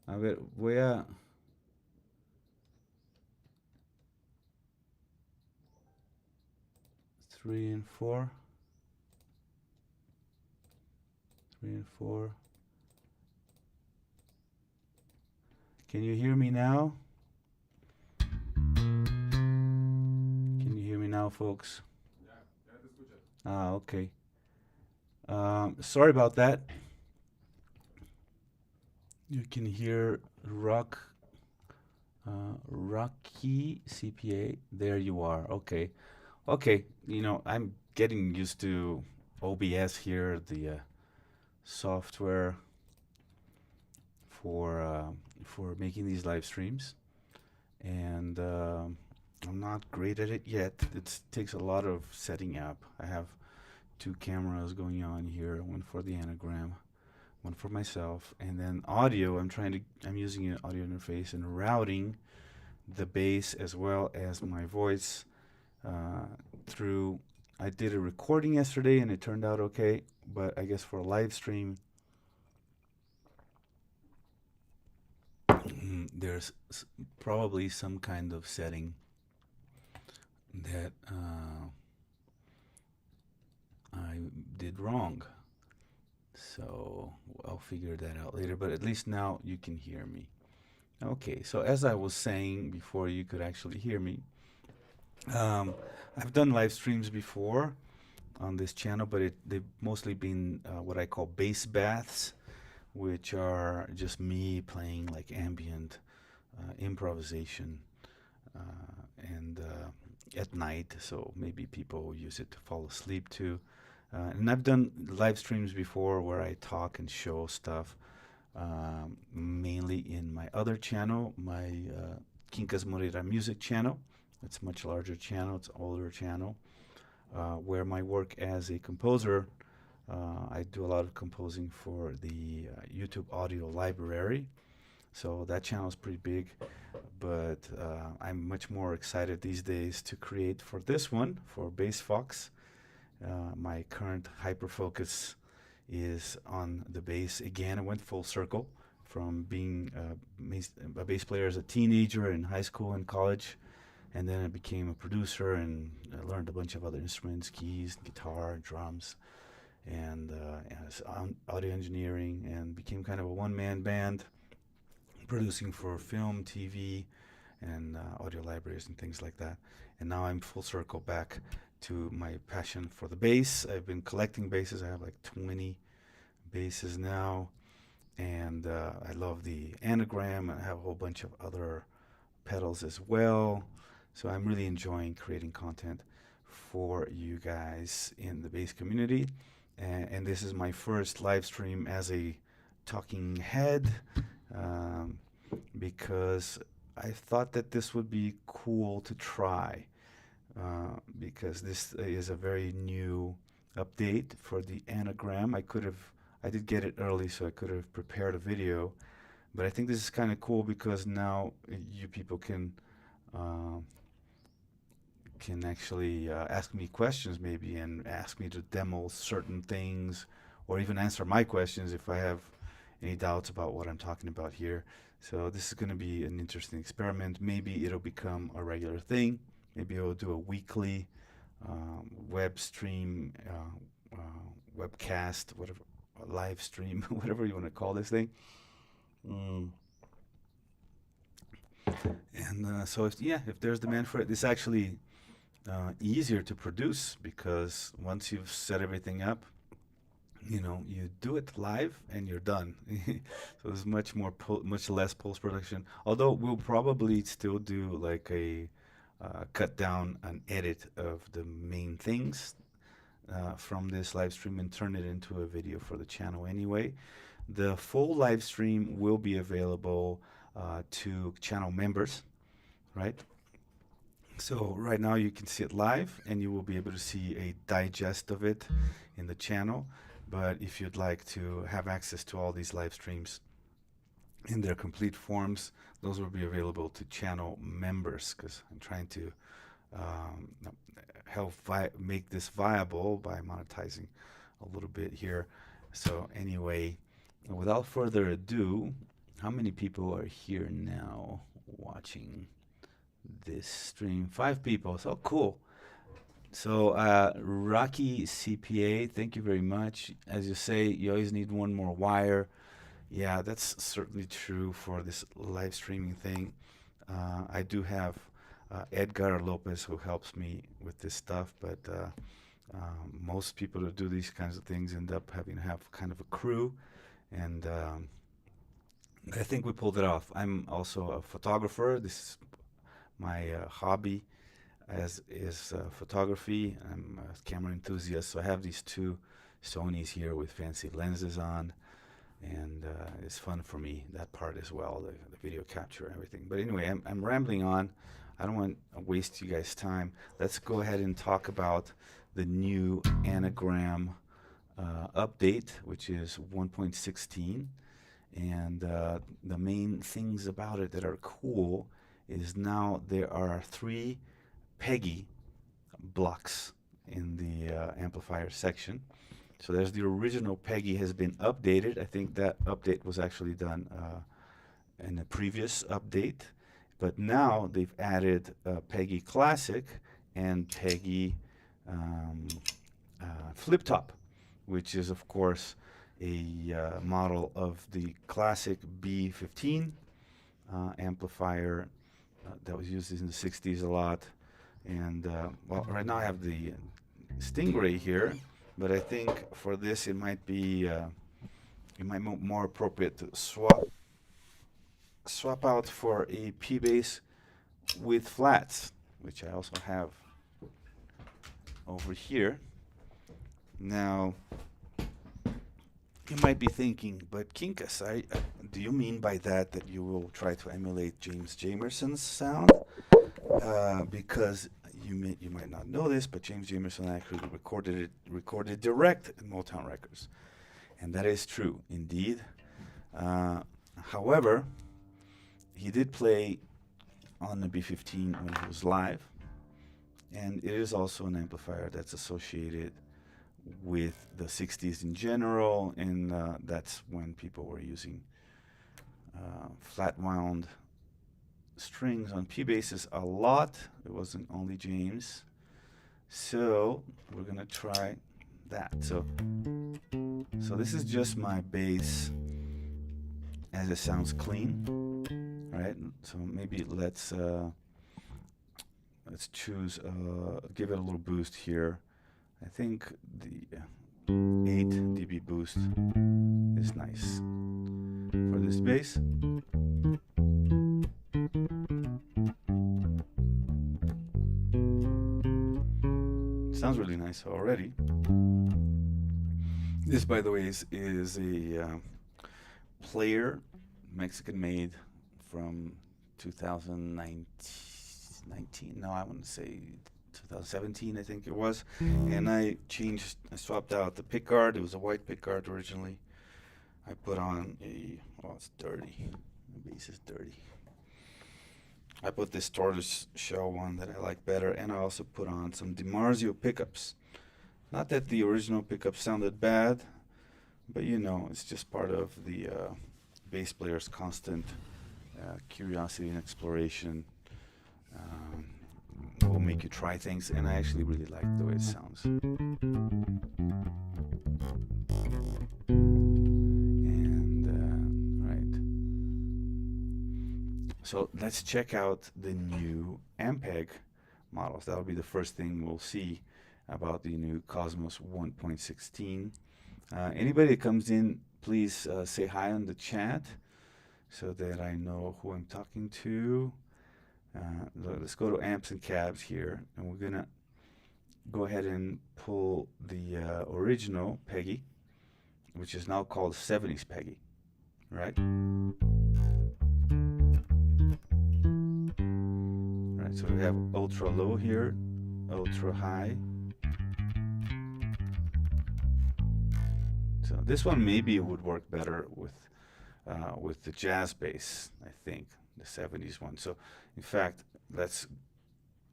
A ver, voy a... 3 and 4. 3 and 4. Can you hear me now? Can you hear me now, folks? Ah, okay. Sorry about that. You can hear Rocky CPA. There you are. Okay. Okay. I'm getting used to OBS here, the software for for making these live streams, and I'm not great at it yet. It takes a lot of setting up. I have two cameras going on here, one for the anagram, one for myself, and then audio. I'm using an audio interface and routing the bass as well as my voice through. I did a recording yesterday and it turned out okay, but I guess for a live stream, there's probably some kind of setting that I did wrong. So I'll figure that out later, but at least now you can hear me. Okay, so as I was saying before you could actually hear me, um, I've done live streams before on this channel, but they've mostly been what I call bass baths, which are just me playing like ambient improvisation and at night, so maybe people use it to fall asleep too. And I've done live streams before where I talk and show stuff, mainly in my other channel, my Quincas Moreira music channel. It's a much larger channel, it's an older channel, where my work as a composer, I do a lot of composing for the YouTube audio library. So that channel is pretty big, but I'm much more excited these days to create for this one, for Bass Fox. My current hyper focus is on the bass. Again, I went full circle from being a bass player as a teenager in high school and college, and then I became a producer and I learned a bunch of other instruments, keys, guitar, drums, and audio engineering, and became kind of a one-man band producing for film, TV, and audio libraries and things like that. And now I'm full circle back to my passion for the bass. I've been collecting basses. I have like 20 basses now, and I love the anagram. I have a whole bunch of other pedals as well. So I'm really enjoying creating content for you guys in the bass community. And this is my first live stream as a talking head, um, because I thought that this would be cool to try, because this is a very new update for the anagram. I did get it early, so I could have prepared a video, but I think this is kind of cool because now you people uh, can actually ask me questions maybe and ask me to demo certain things, or even answer my questions if I have any doubts about what I'm talking about here. So this is going to be an interesting experiment. Maybe it'll become a regular thing. Maybe I'll do a weekly web stream, webcast, whatever, a live stream, whatever you want to call this thing. Mm. And so, if there's demand for it, it's actually easier to produce because once you've set everything up, you do it live and you're done. So there's much less post production. Although we'll probably still do like a cut down an edit of the main things from this live stream and turn it into a video for the channel anyway. The full live stream will be available to channel members, right? So right now you can see it live and you will be able to see a digest of it in the channel. But if you'd like to have access to all these live streams in their complete forms, those will be available to channel members, because I'm trying to um, help make this viable by monetizing a little bit here. So anyway, without further ado, How many people are here now watching this stream? 5 people. So cool. So Rocky CPA, thank you very much. As you say, you always need one more wire. Yeah, that's certainly true for this live streaming thing. I do have Edgar Lopez who helps me with this stuff, but most people who do these kinds of things end up having to have kind of a crew, and I think we pulled it off. I'm also a photographer. This is my hobby as is photography. I'm a camera enthusiast, so I have these 2 Sonys here with fancy lenses on, and it's fun for me, that part as well, the video capture and everything. But anyway, I'm rambling on. I don't want to waste you guys' time. Let's go ahead and talk about the new Anagram update, which is 1.16. And the main things about it that are cool is now there are 3 Peggy blocks in the amplifier section. So there's the original Peggy has been updated. I think that update was actually done in a previous update. But now they've added Peggy Classic and Peggy Flip Top, which is, of course, a model of the classic B15 amplifier that was used in the 60s a lot. And well, right now I have the Stingray here, but I think for this it might be more appropriate to swap out for a P-bass with flats, which I also have over here. Now, you might be thinking, but Kinkas, do you mean by that you will try to emulate James Jamerson's sound? Because you might not know this, but James Jamerson actually recorded direct in Motown Records, and that is true indeed. However, he did play on the B15 when he was live, and it is also an amplifier that's associated with the 60s in general, and that's when people were using flat wound strings on P basses a lot. It wasn't only James. So we're gonna try that. So this is just my bass as it sounds clean, right? So maybe let's choose give it a little boost here. I think the 8 dB boost is nice for this bass. Sounds really nice already. This, by the way, is a player, Mexican made, from 2019. No, I want to say 2017, I think it was. And I swapped out the pickguard. It was a white pickguard originally. I put on it's dirty. The bass is dirty. I put this tortoise shell one that I like better, and I also put on some DiMarzio pickups. Not that the original pickups sounded bad, but it's just part of the bass player's constant curiosity and exploration. Will make you try things, and I actually really like the way it sounds. So let's check out the new Ampeg models. That'll be the first thing we'll see about the new KosmOS 1.16. Anybody that comes in, please say hi on the chat so that I know who I'm talking to. Let's go to amps and cabs here, and we're gonna go ahead and pull the original Peggy, which is now called 70s Peggy, right? So we have ultra low here, ultra high. So this one maybe would work better with the jazz bass, I think, the 70s one. So in fact,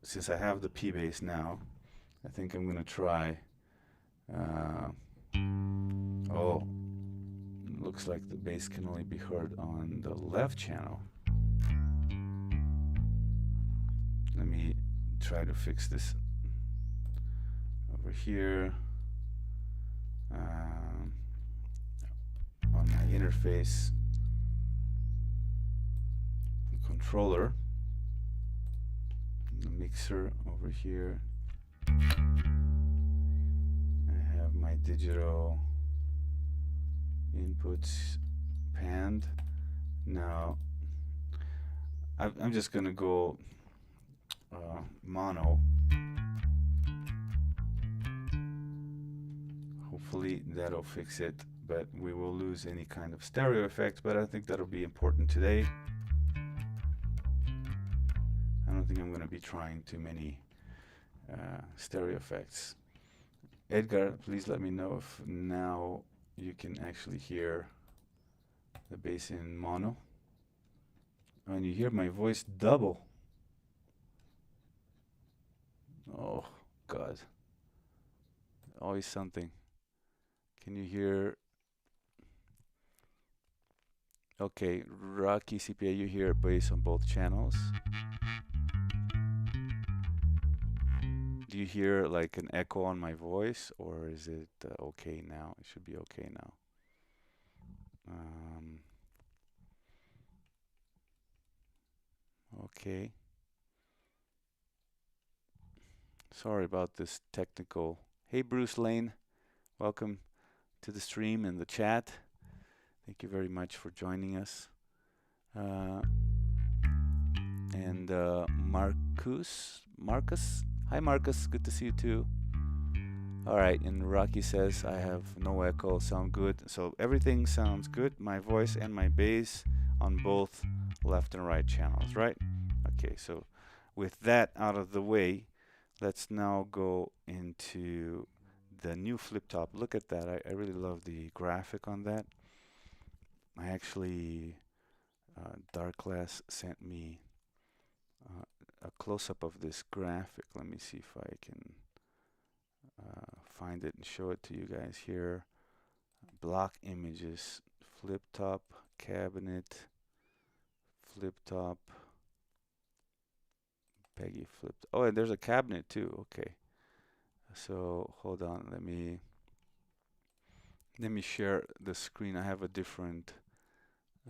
since I have the P bass now, I think I'm gonna try looks like the bass can only be heard on the left channel. Let me try to fix this over here. On my interface controller, the mixer over here, I have my digital inputs panned. Now I'm just gonna go mono. Hopefully that'll fix it, but we will lose any kind of stereo effect, but I think that'll be important today. I don't think I'm going to be trying too many stereo effects. Edgar, please let me know if now you can actually hear the bass in mono. And you hear my voice double. Oh, God. Always something. Can you hear? Okay, Rocky CPA, you hear bass on both channels. Do you hear like an echo on my voice, or is it okay now? It should be okay now. Okay. Sorry about this technical. Hey, Bruce Lane, welcome to the stream and the chat. Thank you very much for joining us. And Marcus, hi Marcus, good to see you too. All right, and Rocky says I have no echo, sound good. So everything sounds good, my voice and my bass on both left and right channels, right? Okay, so with that out of the way, let's now go into the new flip top. Look at that, I really love the graphic on that. I actually, Darkglass sent me a close-up of this graphic. Let me see if I can find it and show it to you guys here. Block images, flip top, cabinet, flip top, Peggy flipped. Oh, and there's a cabinet too. Okay. So hold on, let me share the screen. I have a different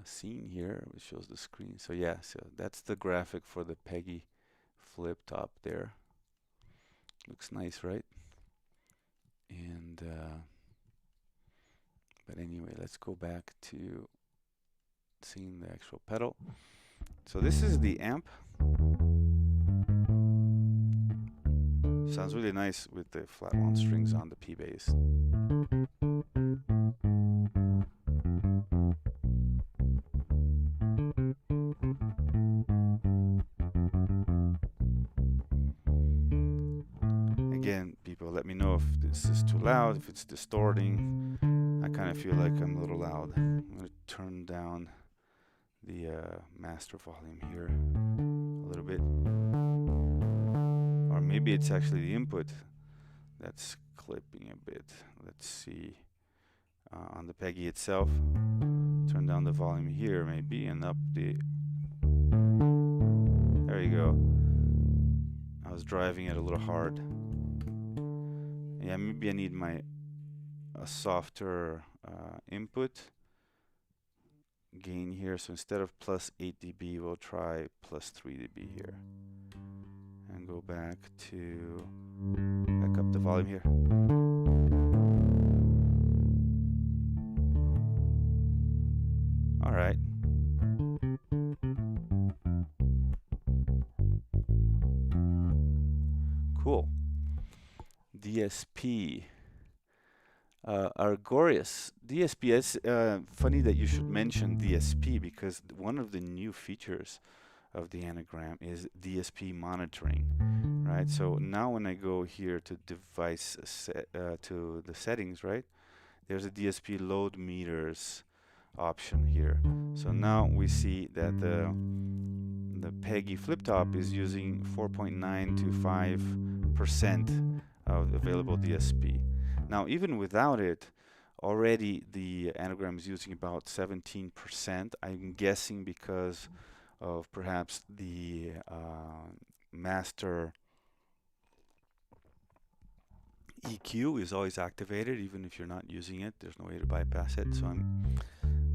scene here which shows the screen. So yeah, so that's the graphic for the Peggy flip top there. Looks nice, right? And but anyway, let's go back to seeing the actual pedal. So this is the amp. Sounds really nice with the flat wound strings on the P bass. Again, people, let me know if this is too loud, if it's distorting. I kind of feel like I'm a little loud. I'm going to turn down the master volume here a little bit. Or maybe it's actually the input that's clipping a bit. Let's see. On the Peggy itself, turn down the volume here maybe and up the... There you go. I was driving it a little hard. Yeah, maybe I need a softer input gain here. So instead of plus 8 dB, we'll try plus 3 dB here. And go back up the volume here. All right. Cool. DSP. Argorius. DSP. It's funny that you should mention DSP because one of the new features of the Anagram is DSP monitoring, right? So now when I go here to device to the settings, right? There's a DSP load meters option here. So now we see that the Peggy flip top is using 4.925% of available DSP. Now even without it, already the anagram is using about 17%. I'm guessing because of perhaps the master EQ is always activated, even if you're not using it. There's no way to bypass it. So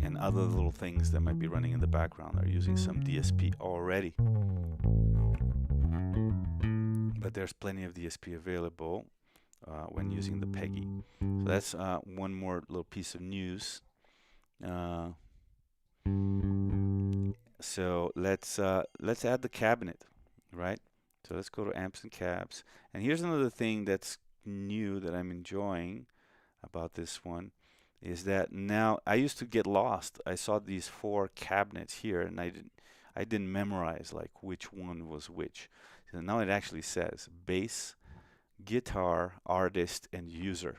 and other little things that might be running in the background are using some DSP already. But there's plenty of DSP available when using the Peggy. So that's one more little piece of news. So let's add the cabinet, right? So let's go to amps and cabs. And here's another thing that's new that I'm enjoying about this one is that now I used to get lost. I saw these 4 cabinets here and I didn't memorize like which one was which. So now it actually says bass, guitar, artist, and user.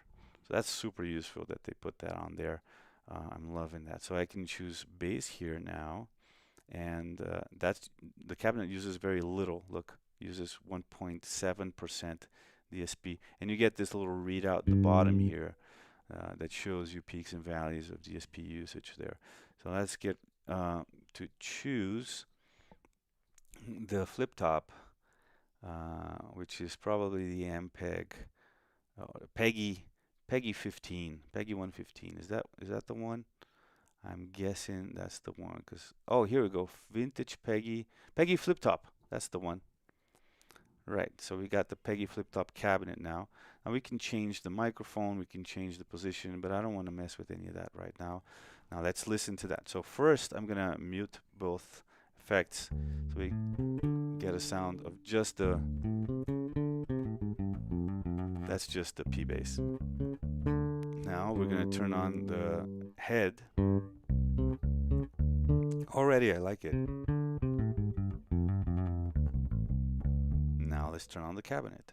So that's super useful that they put that on there. I'm loving that. So I can choose bass here now, and that's the cabinet uses very little. Look, uses 1.7% DSP, and you get this little readout at the bottom here that shows you peaks and valleys of DSP usage there. So let's get to choose the flip top, which is probably the Ampeg Peggy 15, Peggy 115. Is that the one? I'm guessing that's the one because oh, here we go. Vintage Peggy flip top. That's the one. Right. So we got the Peggy flip top cabinet now. Now we can change the microphone, we can change the position, but I don't want to mess with any of that right now. Now let's listen to that. So first I'm gonna mute both effects so we get a sound of just the that's just the P bass. Now we're going to turn on the head. Already I like it. Now let's turn on the cabinet.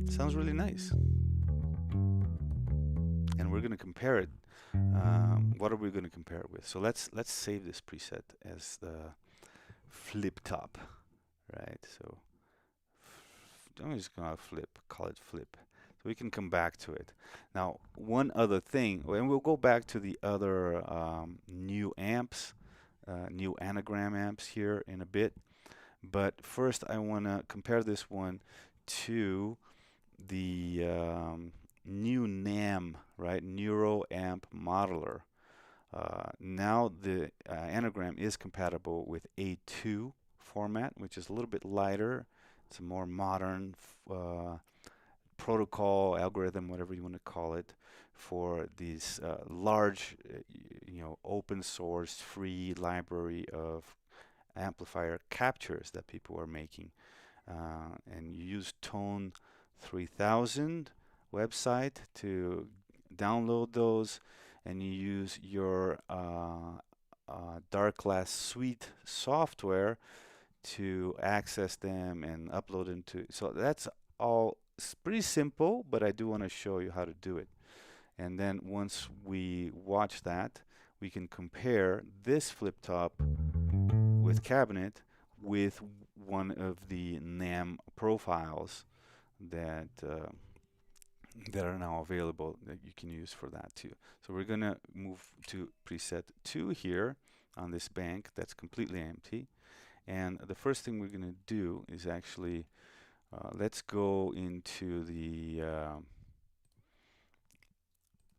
Sounds really nice. And we're going to compare it. What are we going to compare it with? So let's save this preset as the flip top, right? So I'm just going to call it flip. So we can come back to it. Now, one other thing, and we'll go back to the other new amps, new anagram amps here in a bit. But first, I want to compare this one to the new NAM, right? Neuro Amp Modeler. Now the anagram is compatible with A2 format, which is a little bit lighter. It's a more modern protocol, algorithm, whatever you want to call it, for these large, open source, free library of amplifier captures that people are making. And you use Tone 3000 website to download those, and you use your Darkglass Suite software to access them and upload them to. So that's all. It's pretty simple, but I do want to show you how to do it. And then once we watch that, we can compare this flip top with cabinet with one of the NAM profiles that are now available that you can use for that too. So we're gonna move to preset 2 here on this bank that's completely empty. And the first thing we're gonna do is actually let's go into the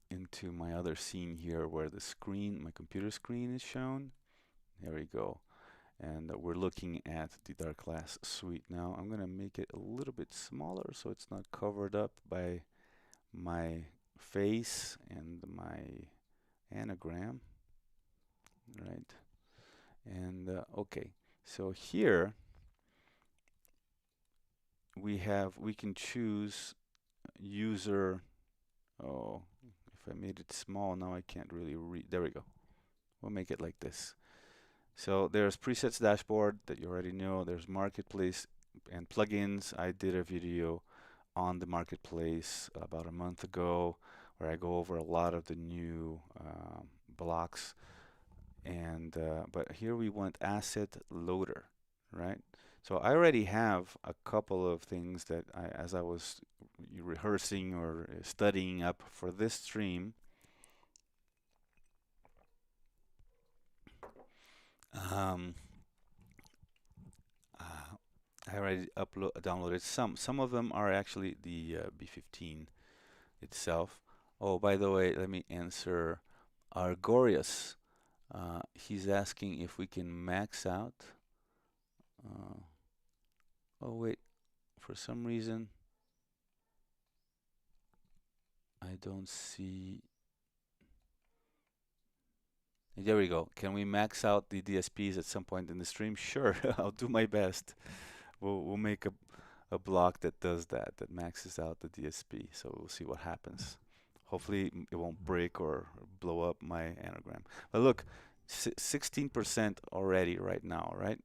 into my other scene here where the screen, my computer screen is shown. There we go. And we're looking at the Darkglass Suite now. I'm going to make it a little bit smaller so it's not covered up by my face and my anagram. Right. And okay, so here we can choose user. Oh, if I made it small, now I can't really read. There we go. We'll make it like this. So there's presets dashboard that you already know. There's marketplace and plugins. I did a video on the marketplace about a month ago where I go over a lot of the new blocks. And but here we want asset loader, right? So I already have a couple of things that as I was rehearsing or studying up for this stream, um, I already downloaded some. Some of them are actually the B15 itself. Oh, by the way, let me answer Argorius. He's asking if we can max out. Uh, oh wait, for some reason I don't see. There we go. Can we max out the DSPs at some point in the stream? Sure, I'll do my best. We'll make a block that does that, that maxes out the DSP. So we'll see what happens. Hopefully it won't break or blow up my anagram. But look, 16% already right now, right?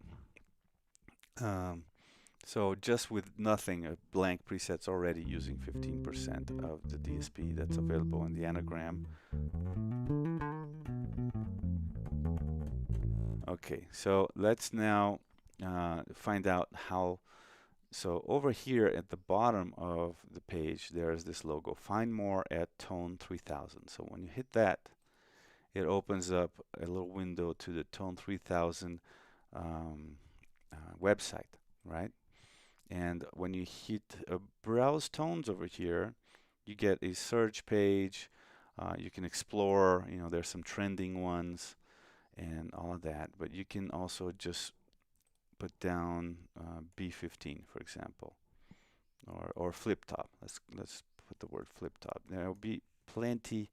So just with nothing, a blank preset's already using 15% of the DSP that's available in the anagram. Okay, so let's now find out how. So over here at the bottom of the page, there's this logo, Find More at Tone 3000. So when you hit that, it opens up a little window to the Tone 3000 website, right? And when you hit Browse Tones over here, you get a search page. You can explore, there's some trending ones and all of that. But you can also just put down B15, for example, or flip top. Let's put the word flip top. There will be plenty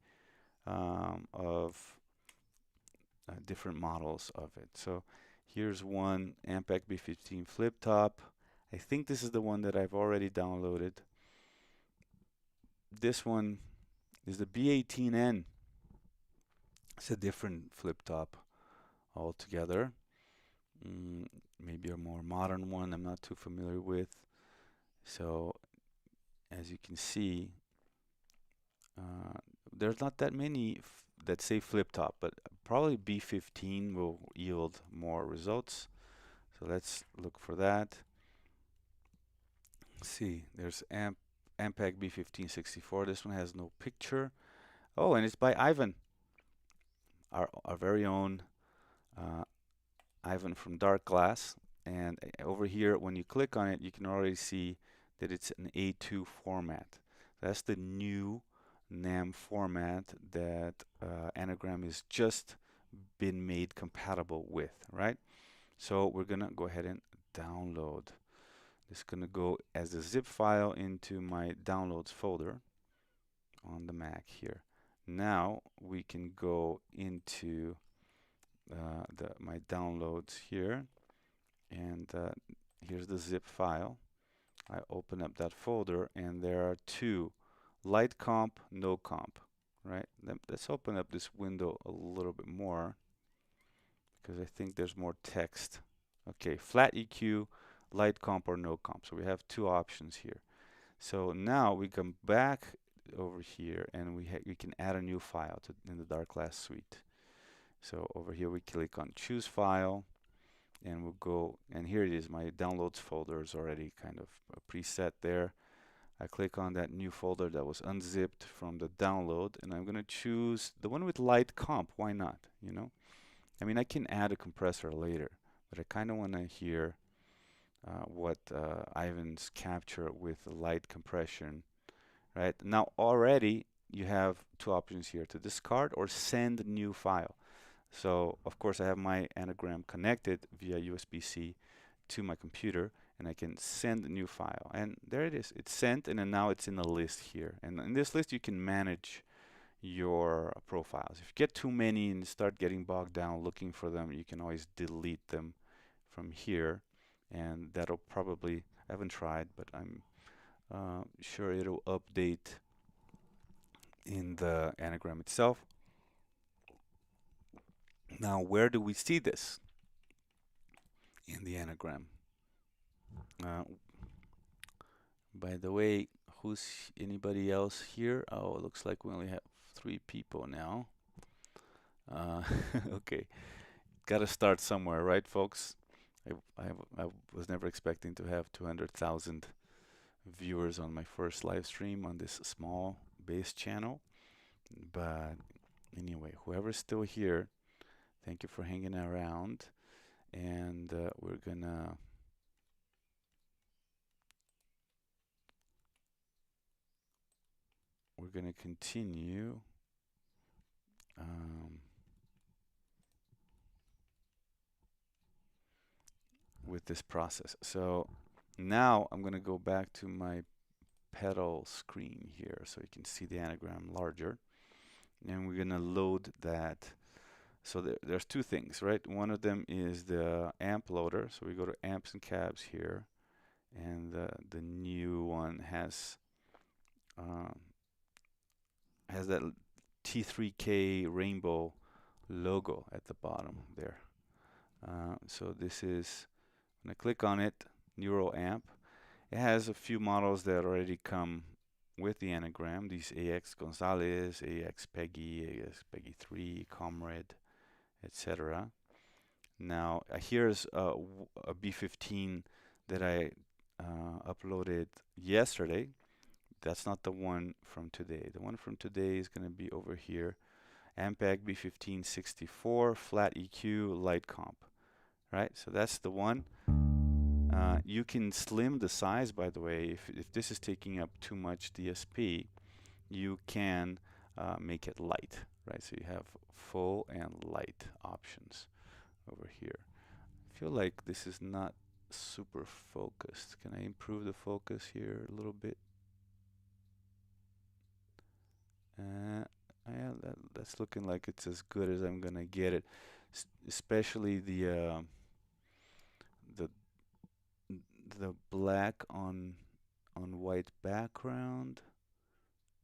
of different models of it. So here's one Ampeg B15 flip top. I think this is the one that I've already downloaded. This one is the B18N. It's a different flip top altogether. Maybe a more modern one I'm not too familiar with. So as you can see, there's not that many that say flip top, but probably B15 will yield more results. So let's look for that. Let's see, there's Ampeg B1564. This one has no picture. Oh, and it's by Ivan, our very own Ivan from Darkglass. And over here, when you click on it, you can already see that it's an A2 format. That's the new NAM format that Anagram is just been made compatible with, right? So we're gonna go ahead and download. It's gonna go as a zip file into my downloads folder on the Mac here. Now we can go into my downloads here, and here's the zip file. I open up that folder, and there are two, light comp, no comp, right? Let's open up this window a little bit more because I think there's more text. Okay, flat EQ, light comp or no comp. So we have two options here. So now we come back over here, and we can add a new file in the Darkglass suite. So over here we click on choose file, and we'll go, and here it is. My downloads folder is already kind of preset there. I click on that new folder that was unzipped from the download, and I'm gonna choose the one with light comp. Why not? I mean, I can add a compressor later, but I kind of want to hear what Ivan's capture with light compression. Right now, already you have two options here: to discard or send new file. So of course I have my anagram connected via USB-C to my computer, and I can send a new file, and there it is. It's sent, and then now it's in a list here, and in this list you can manage your profiles. If you get too many and start getting bogged down looking for them, you can always delete them from here, and that'll probably I haven't tried, but I'm sure it'll update in the anagram itself. Now, where do we see this in the anagram? Uh, by the way, who's anybody else here? Oh, it looks like we only have 3 people now. Okay, got to start somewhere, right, folks? I was never expecting to have 200,000 viewers on my first live stream on this small base channel. But anyway, whoever's still here, thank you for hanging around. And we're gonna continue with this process. So now I'm going to go back to my pedal screen here so you can see the anagram larger. And we're going to load that. So there's 2 things, right? One of them is the amp loader. So we go to amps and cabs here. And the new one has that T3K rainbow logo at the bottom there. So this is, when I click on it, Neuro Amp. It has a few models that already come with the anagram. These AX Gonzalez, AX Peggy, AX Peggy 3, Comrade, etc. Now here's a B15 that I uploaded yesterday. That's not the one from today. The one from today is going to be over here. Ampeg B1564, flat EQ, light comp. Right, so that's the one. You can slim the size, by the way. If this is taking up too much DSP, you can make it light, right? So you have full and light options over here. I feel like this is not super focused. Can I improve the focus here a little bit? Yeah, that's looking like it's as good as I'm gonna get it. Especially the black on white background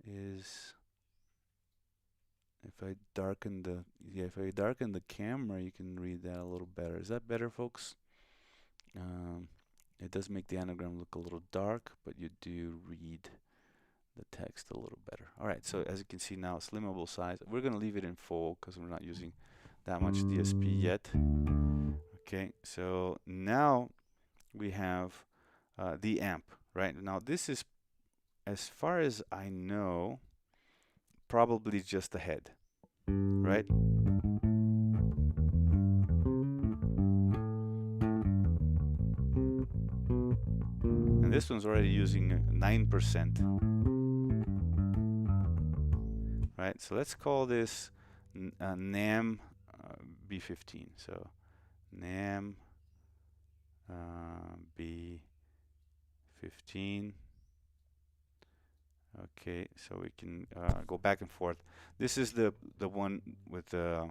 is, if I darken the camera, you can read that a little better. Is that better, folks? It does make the anagram look a little dark, but you do read the text a little better. All right, so as you can see now, slimmable size. We're going to leave it in full because we're not using that much DSP yet. Okay, so now we have the amp, right? Now this is, as far as I know, probably just the head, right? And this one's already using 9%. Right, so let's call this NAM B15. So NAM B15. Okay, so we can go back and forth. This is the one with the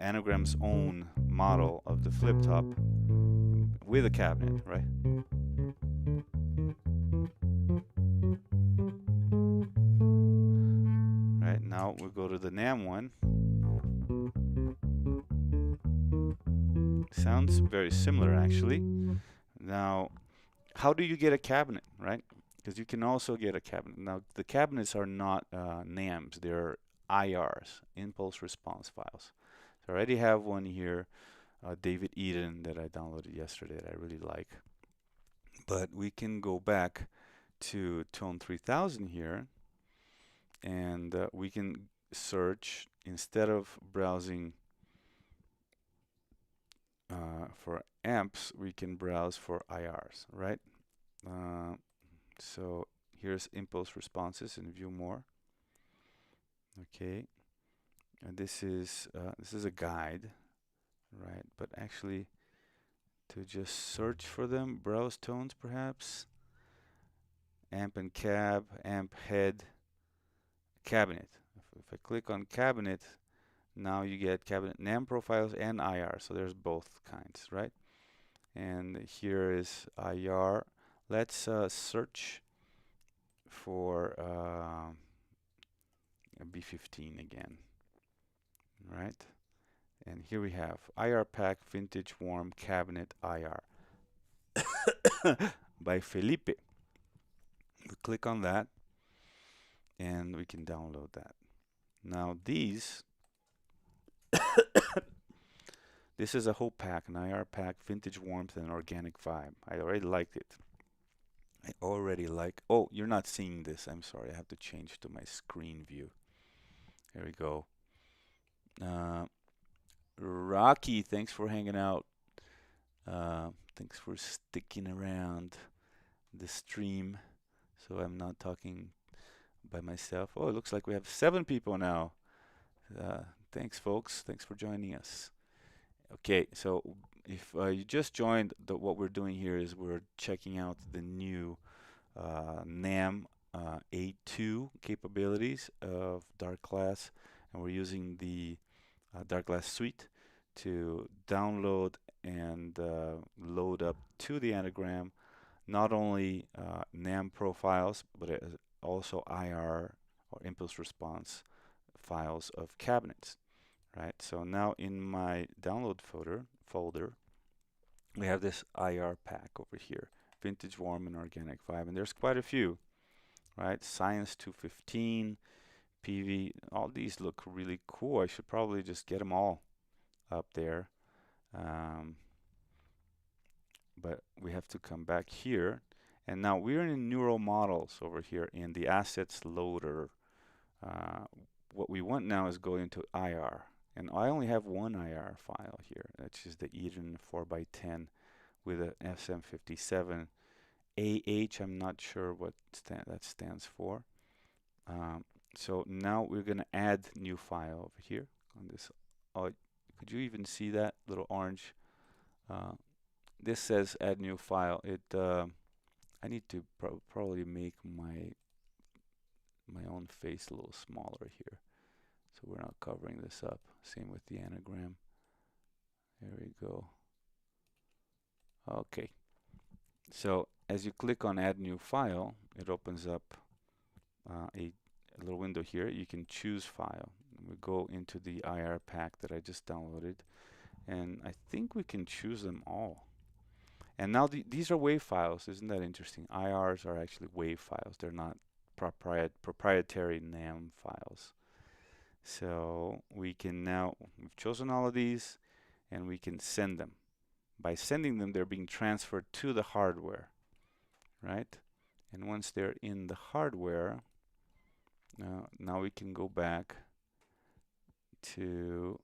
anagram's own model of the flip top with a cabinet, right? Right, now we go to the NAM one. Sounds very similar, actually. Now, how do you get a cabinet, right? Because you can also get a cabinet. Now, the cabinets are not NAMs, they're IRs, impulse response files. So I already have one here, David Eden, that I downloaded yesterday that I really like. But we can go back to Tone 3000 here, and we can search, instead of browsing for amps, we can browse for IRs, right? So here's impulse responses in view more. Okay, and this is a guide, right? But actually, to just search for them, browse tones perhaps, amp and cab, amp head, cabinet. If I click on cabinet, now you get cabinet NAM profiles and IR, so there's both kinds, right? And here is IR. Let's search for a B15 again, right? And here we have IR pack vintage warm cabinet IR by Felipe. We click on that and we can download that. Now these, this is a whole pack, an IR pack, vintage warmth and organic vibe. I already liked it. I already like, oh, you're not seeing this. I'm sorry, I have to change to my screen view. Here we go. Rocky, thanks for hanging out. Thanks for sticking around the stream so I'm not talking by myself. Oh, it looks like we have 7 people now. Thanks, folks. Thanks for joining us. Okay, so if you just joined, what we're doing here is we're checking out the new NAM A2 capabilities of Darkglass, and we're using the Darkglass suite to download and load up to the anagram not only NAM profiles, but also IR or impulse response files of cabinets, right? So now in my download folder, we have this IR pack over here, vintage warm and organic vibe, and there's quite a few, right? Science 215, PV, all these look really cool. I should probably just get them all up there. But we have to come back here. And now we're in neural models over here in the assets loader. What we want now is go into IR. And I only have one IR file here, which is the Eden 4x10 with a SM57. AH, I'm not sure what that stands for. So now we're going to add new file over here on this. Oh, could you even see that little orange? This says add new file. I need to probably make my own face a little smaller here, so we're not covering this up. Same with the anagram. There we go. Okay. So as you click on add new file, it opens up a little window here. You can choose file. We go into the IR pack that I just downloaded, and I think we can choose them all. And now these are WAV files. Isn't that interesting? IRs are actually WAV files. They're not proprietary NAM files. So we can now, we've chosen all of these, and we can send them. By sending them, they're being transferred to the hardware, right? And once they're in the hardware, now we can go back to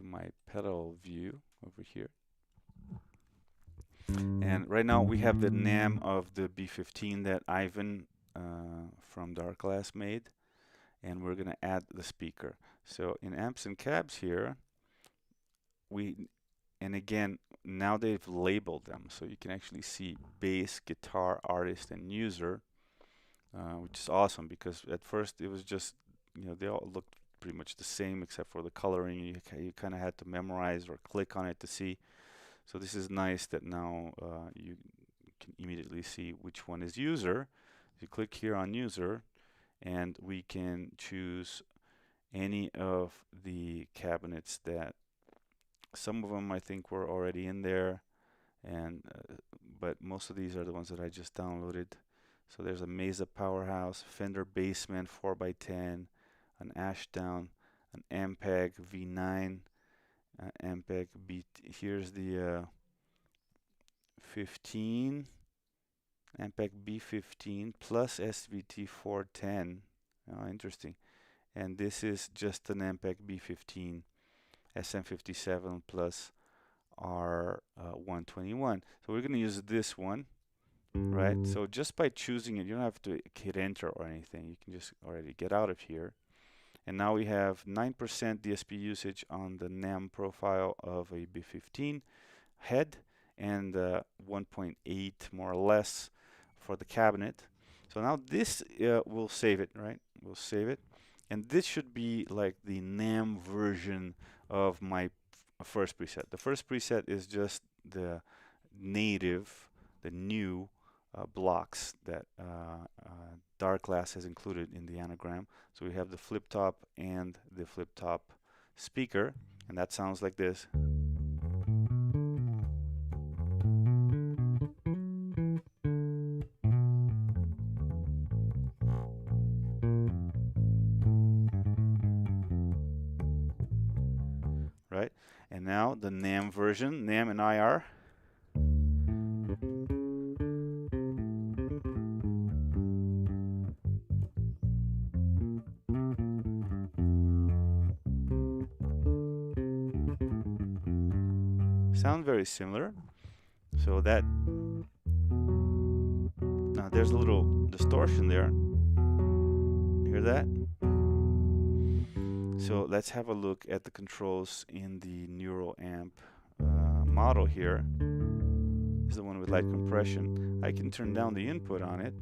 my pedal view over here. And right now we have the NAM of the B15 that Ivan from Darkglass made, and we're going to add the speaker. So in amps and cabs here, and again, now they've labeled them, so you can actually see bass, guitar, artist, and user, which is awesome because at first it was just, they all looked pretty much the same except for the coloring. You kind of had to memorize or click on it to see. So this is nice that now you can immediately see which one is user. You click here on user, and we can choose any of the cabinets that, some of them I think were already in there, and but most of these are the ones that I just downloaded. So there's a Mesa Powerhouse, Fender Bassman 4x10, an Ashdown, an Ampeg V9, Ampeg B. Here's the 15, Ampeg B15 plus SVT 410. Oh, interesting. And this is just an Ampeg B15 SM57 plus R121. So we're going to use this one, right? So just by choosing it, you don't have to hit enter or anything. You can just already get out of here. And now we have 9% DSP usage on the NAM profile of a B15 head, and 1.8 more or less for the cabinet. So now this we'll save it, right? We'll save it. And this should be like the NAM version of my first preset. The first preset is just the native, the new blocks that Darkglass has included in the anagram. So we have the flip top and the flip top speaker, and that sounds like this. Right? And now the NAM version, NAM and IR. Sound very similar. So that now there's a little distortion there. Hear that? So let's have a look at the controls in the neural amp model here. This is the one with light compression. I can turn down the input on it,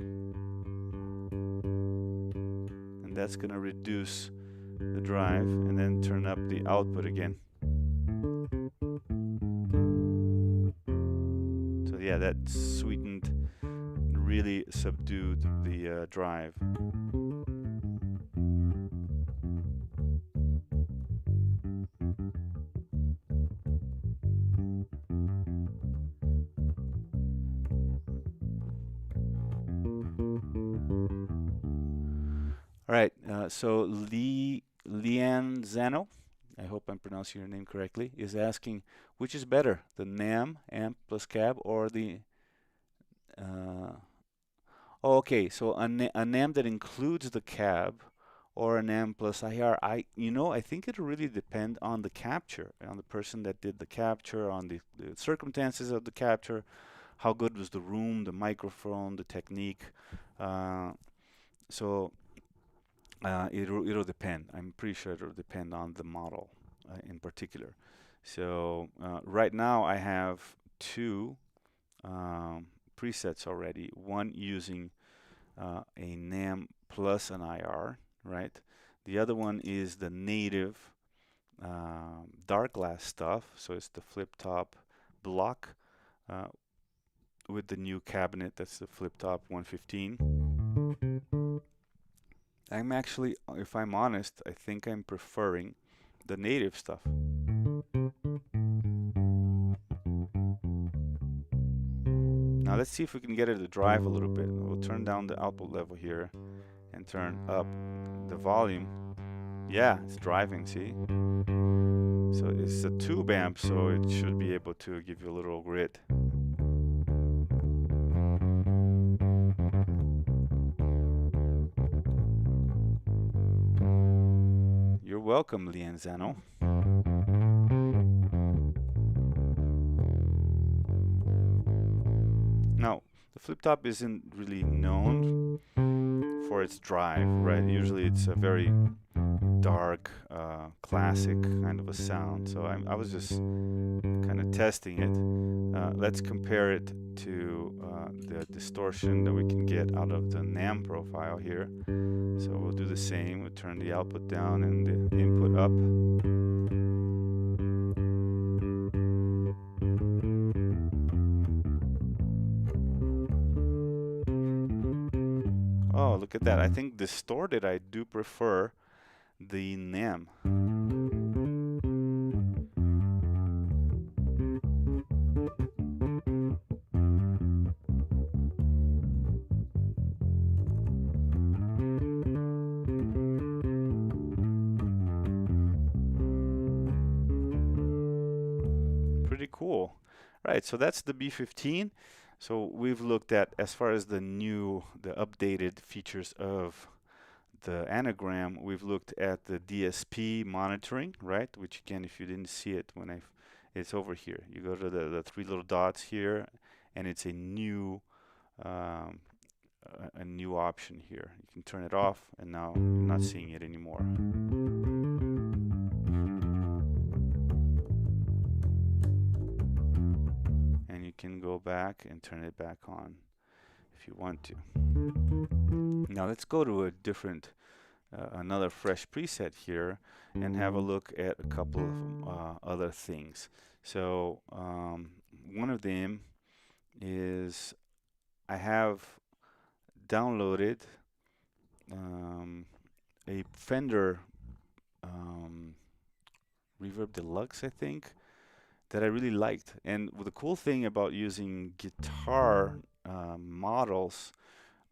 and that's going to reduce the drive, and then turn up the output again. So yeah, that sweetened, really subdued the drive. All right, so Leanne Zano, I hope I'm pronouncing your name correctly, is asking which is better, the NAM amp plus cab or the oh, okay, so a NAM that includes the cab or a NAM plus IR. I think it'll really depend on the capture, on the person that did the capture, on the circumstances of the capture, how good was the room, the microphone, the technique. So it'll depend. I'm pretty sure it'll depend on the model in particular. So right now I have two presets already. One using a NAM plus an IR, right? The other one is the native Darkglass stuff. So it's the flip top block with the new cabinet. That's the flip top 115. I'm actually, if I'm honest, I think I'm preferring the native stuff. Now let's see if we can get it to drive a little bit. We'll turn down the output level here and turn up the volume. Yeah, it's driving, see? So it's a tube amp, so it should be able to give you a little grit. You're welcome, Lienzano. Now, the flip top isn't really known for its drive, right? Usually it's a very dark, classic kind of a sound. So I was just kind of testing it. Let's compare it to the distortion that we can get out of the NAM profile here. So we'll do the same. We'll turn the output down and the input up. Oh, look at that. I think distorted, I do prefer the NAM. Pretty cool. Right, so that's the B15. So we've looked at, as far as the updated features of the anagram, we've looked at the DSP monitoring, right? Which again, if you didn't see it it's over here. You go to the three little dots here, and it's a new option here. You can turn it off, and now you're not seeing it anymore. Can go back and turn it back on if you want to. Now let's go to a different another fresh preset here and have a look at a couple of other things. So one of them is I have downloaded a Fender Reverb Deluxe, I think, that I really liked. And the cool thing about using guitar models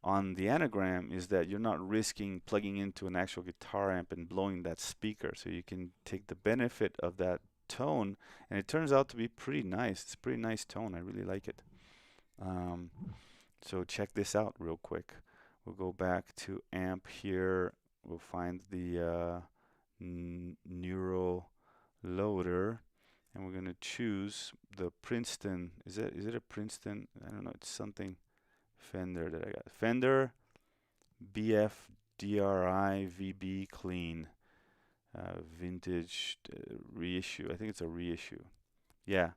on the Anagram is that you're not risking plugging into an actual guitar amp and blowing that speaker. So you can take the benefit of that tone, and it turns out to be pretty nice. It's a pretty nice tone. I really like it. So check this out real quick. We'll go back to amp here. We'll find the neural loader, and we're gonna choose the Princeton. Is it a Princeton? I don't know. It's something Fender that I got. Fender BF DRI VB Clean vintage reissue. I think it's a reissue. Yeah.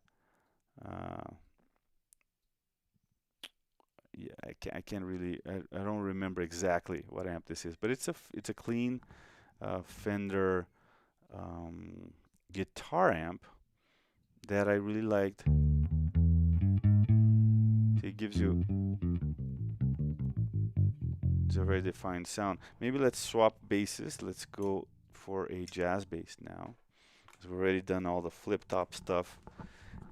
Yeah, I can't really. I don't remember exactly what amp this is, but it's a clean Fender guitar amp that I really liked. So it gives you it's a very defined sound. Maybe let's swap basses. Let's go for a jazz bass now, because we've already done all the flip top stuff,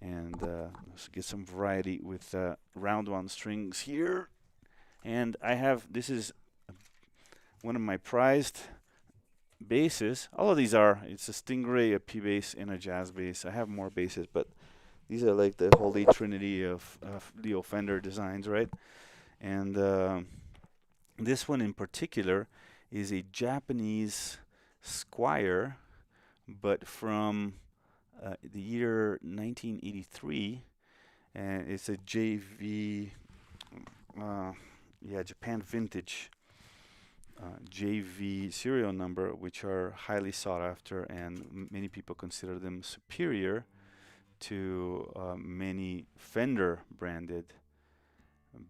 and let's get some variety with round one strings here. And I have, this is one of my prized basses. All of these are, it's a Stingray, a P bass, and a jazz bass. I have more basses, but these are like the holy trinity of Leo Fender designs, right? And this one in particular is a Japanese Squier, but from the year 1983, and it's a JV, Japan vintage JV serial number, which are highly sought after, and many people consider them superior to many Fender branded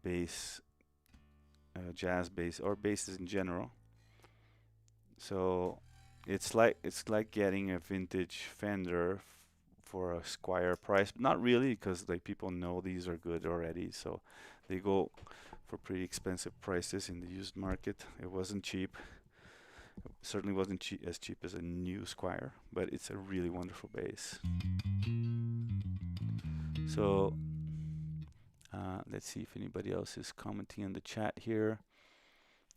bass, jazz bass, or basses in general. So it's like getting a vintage Fender for a Squier price. Not really, because like people know these are good already, so they go for pretty expensive prices in the used market. It wasn't cheap. It certainly wasn't as cheap as a new Squier, but it's a really wonderful bass. So let's see if anybody else is commenting in the chat here.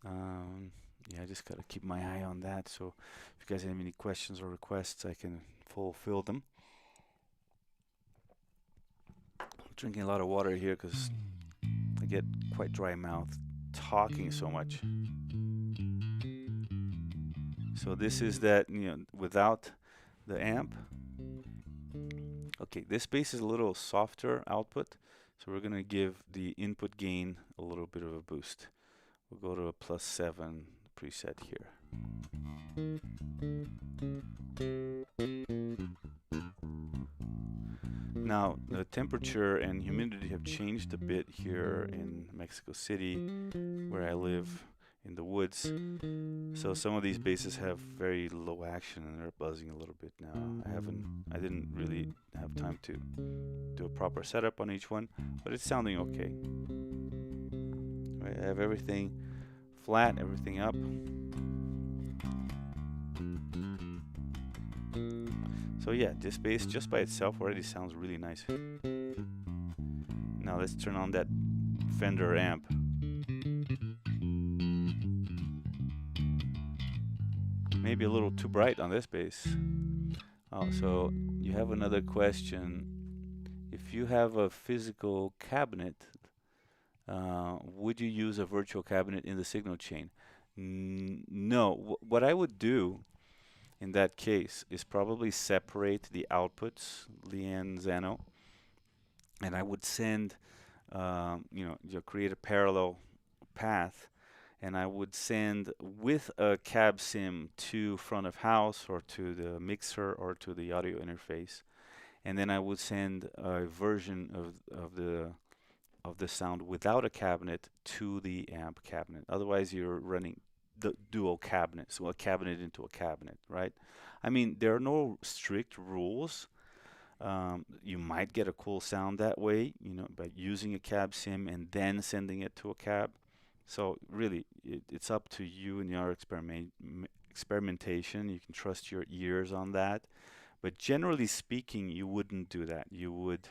Yeah, I just gotta keep my eye on that. So if you guys have any questions or requests, I can fulfill them. I'm drinking a lot of water here because I get quite dry mouth talking so much. So this is that, without the amp. Okay, this bass is a little softer output, so we're gonna give the input gain a little bit of a boost. We'll go to a +7 preset here. Now, the temperature and humidity have changed a bit here in Mexico City, where I live in the woods. So some of these basses have very low action and they're buzzing a little bit now. I didn't really have time to do a proper setup on each one, but it's sounding okay. Right, I have everything flat, everything up. So yeah, this bass just by itself already sounds really nice. Now let's turn on that Fender amp. Maybe a little too bright on this bass. Oh, so you have another question. If you have a physical cabinet, would you use a virtual cabinet in the signal chain? No. What I would do in that case is probably separate the outputs, Leanne Zano, and I would send, you create a parallel path, and I would send with a cab sim to front of house or to the mixer or to the audio interface, and then I would send a version of the sound without a cabinet to the amp cabinet. Otherwise, you're running the dual cabinets, so a cabinet into a cabinet, right? I mean, there are no strict rules. You might get a cool sound that way, by using a cab sim and then sending it to a cab. So really, it's up to you and your experimentation. You can trust your ears on that. But generally speaking, you wouldn't do that. You would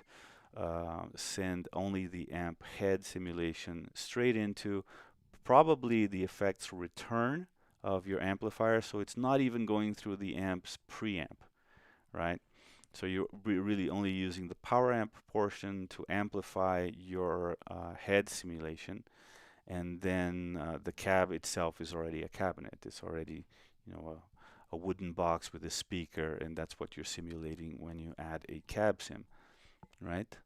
send only the amp head simulation straight into probably the effects return of your amplifier. So it's not even going through the amp's preamp, right? So you're really only using the power amp portion to amplify your head simulation, and then the cab itself is already a cabinet. It's already, a wooden box with a speaker, and that's what you're simulating when you add a cab sim, right?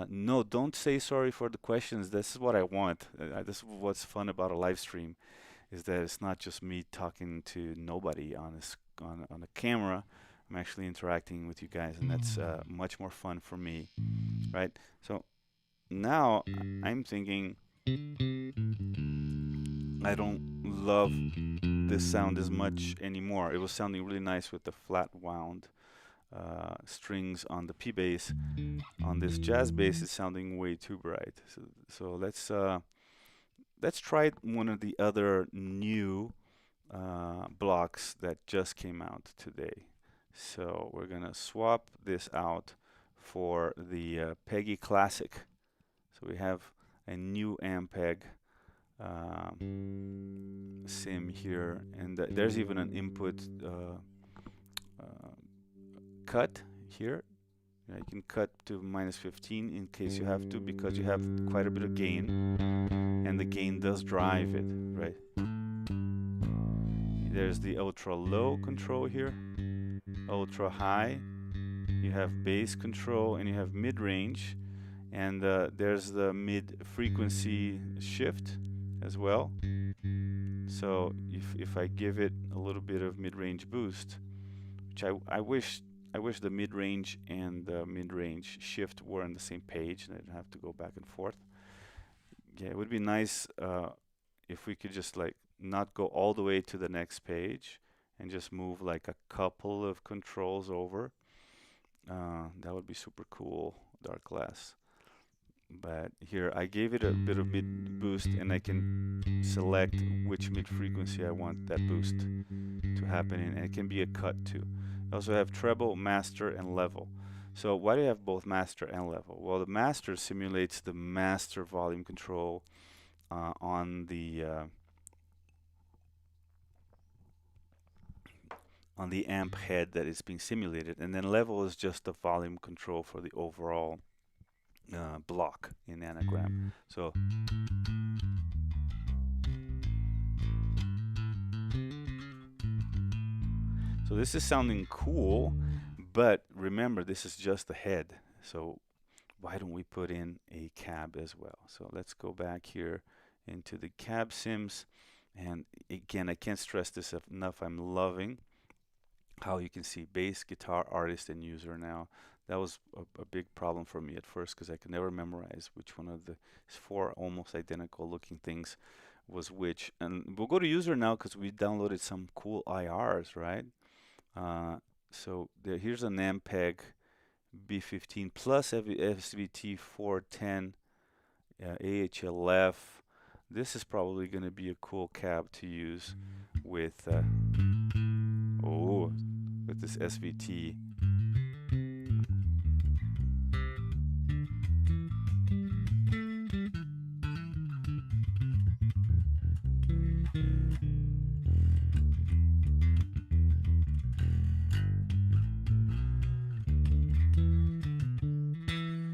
No, don't say sorry for the questions. This is what I want. This is what's fun about a live stream, is that it's not just me talking to nobody on a camera. I'm actually interacting with you guys, and that's much more fun for me, right? So now I'm thinking I don't love this sound as much anymore. It was sounding really nice with the flat wound strings on the P bass. On this jazz bass, it's sounding way too bright. So let's try one of the other new blocks that just came out today. So we're gonna swap this out for the Peggy Classic. So we have a new Ampeg sim here, and there's even an input cut here. You can cut to -15 in case you have to, because you have quite a bit of gain, and the gain does drive it, right? There's the ultra low control here, ultra high. You have bass control and you have mid range, and there's the mid frequency shift as well. So if I give it a little bit of mid range boost, which I wish the mid range and the mid range shift were on the same page and I didn't have to go back and forth. Yeah, it would be nice if we could just like not go all the way to the next page and just move like a couple of controls over. That would be super cool, Darkglass. But here I gave it a bit of mid boost, and I can select which mid frequency I want that boost to happen in, and it can be a cut too. I also have treble, master, and level. So why do you have both master and level? Well, the master simulates the master volume control on the amp head that is being simulated, and then level is just the volume control for the overall block in Anagram. So this is sounding cool, but remember, this is just the head. So why don't we put in a cab as well? So let's go back here into the cab sims, and again, I can't stress this enough. I'm loving how you can see bass, guitar, artist, and user now. That was a big problem for me at first, because I could never memorize which one of the 4 almost identical looking things was which. And we'll go to user now because we downloaded some cool IRs, right? So here's an Ampeg B15 plus SVT 410 AHLF. This is probably going to be a cool cab to use with this SVT.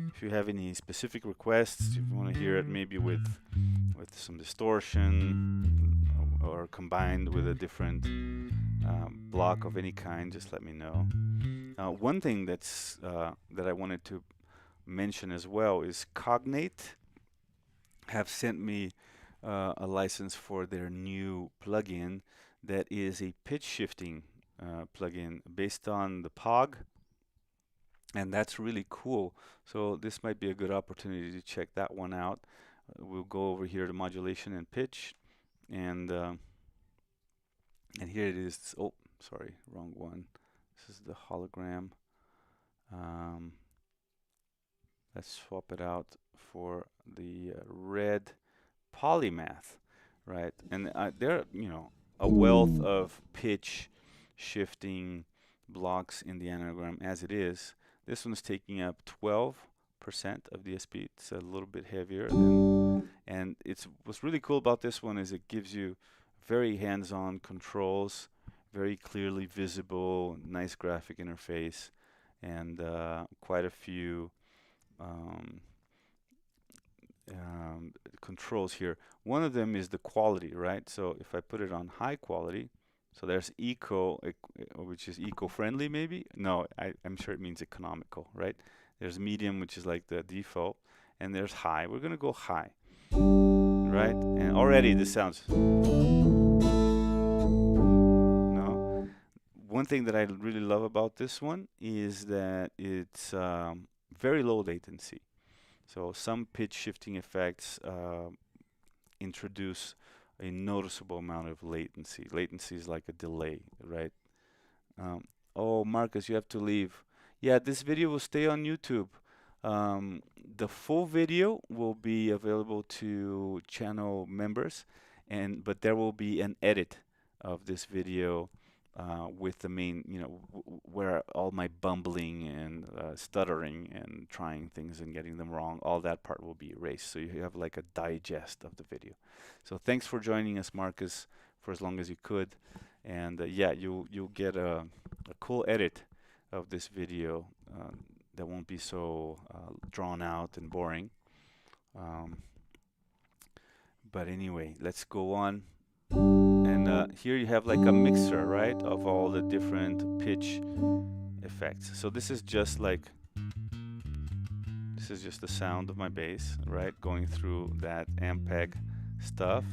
If you have any specific requests, if you want to hear it maybe with some distortion or combined with a different block of any kind, just let me know. One thing that I wanted to mention as well is Cognate have sent me a license for their new plugin that is a pitch shifting plugin based on the POG, and that's really cool. So this might be a good opportunity to check that one out. We'll go over here to modulation and pitch, and And here it is. Oh, sorry, wrong one. This is the hologram. Um, let's swap it out for the red Polymath, right? And there are, a wealth of pitch shifting blocks in the anagram as it is. This one's taking up 12% of DSP. It's a little bit heavier and what's really cool about this one is it gives you very hands-on controls, very clearly visible, nice graphic interface, and quite a few um, controls here. One of them is the quality, right? So if I put it on high quality, so there's eco, which is eco-friendly maybe? No, I'm sure it means economical, right? There's medium, which is like the default, and there's high. We're gonna go high, right? And already this sounds, no. One thing that I really love about this one is that it's very low latency. So some pitch shifting effects introduce a noticeable amount of latency. Latency is like a delay, right? Oh, Marcus, you have to leave. Yeah, this video will stay on YouTube. The full video will be available to channel members, but there will be an edit of this video with the main, where all my bumbling and stuttering and trying things and getting them wrong, all that part will be erased. So you have like a digest of the video. So thanks for joining us, Marcus, for as long as you could. And yeah, you'll get a cool edit of this video that won't be so drawn out and boring. But anyway, let's go on. And here you have like a mixer, right, of all the different pitch effects. So this is just the sound of my bass, right, going through that Ampeg stuff.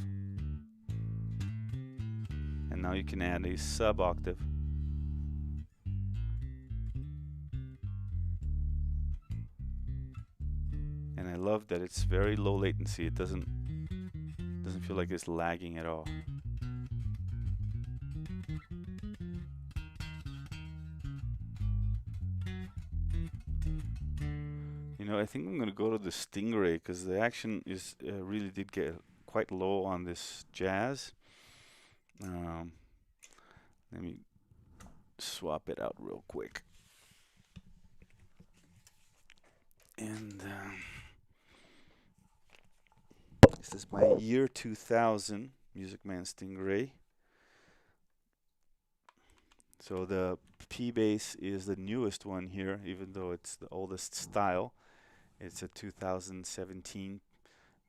And now you can add a sub octave. And I love that it's very low latency. It doesn't feel like it's lagging at all. I think I'm going to go to the Stingray because the action is really did get quite low on this jazz. Let me swap it out real quick. And this is my year 2000 Music Man Stingray. So the P bass is the newest one here, even though it's the oldest style. It's a 2017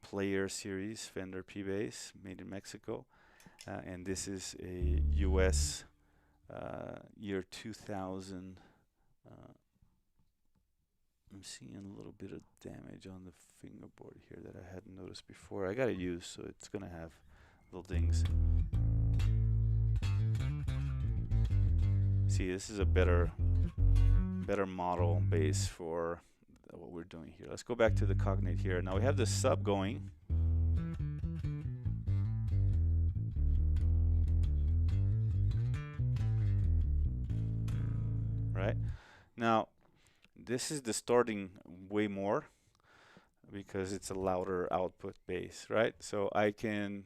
Player Series Fender P bass made in Mexico. And this is a US year 2000. I'm seeing a little bit of damage on the fingerboard here that I hadn't noticed before. I got to use, so it's going to have little dings. See, this is a better model bass for what we're doing here. Let's go back to the Cognate here. Now we have the sub going. Right? Now, this is distorting way more because it's a louder output bass, right? So I can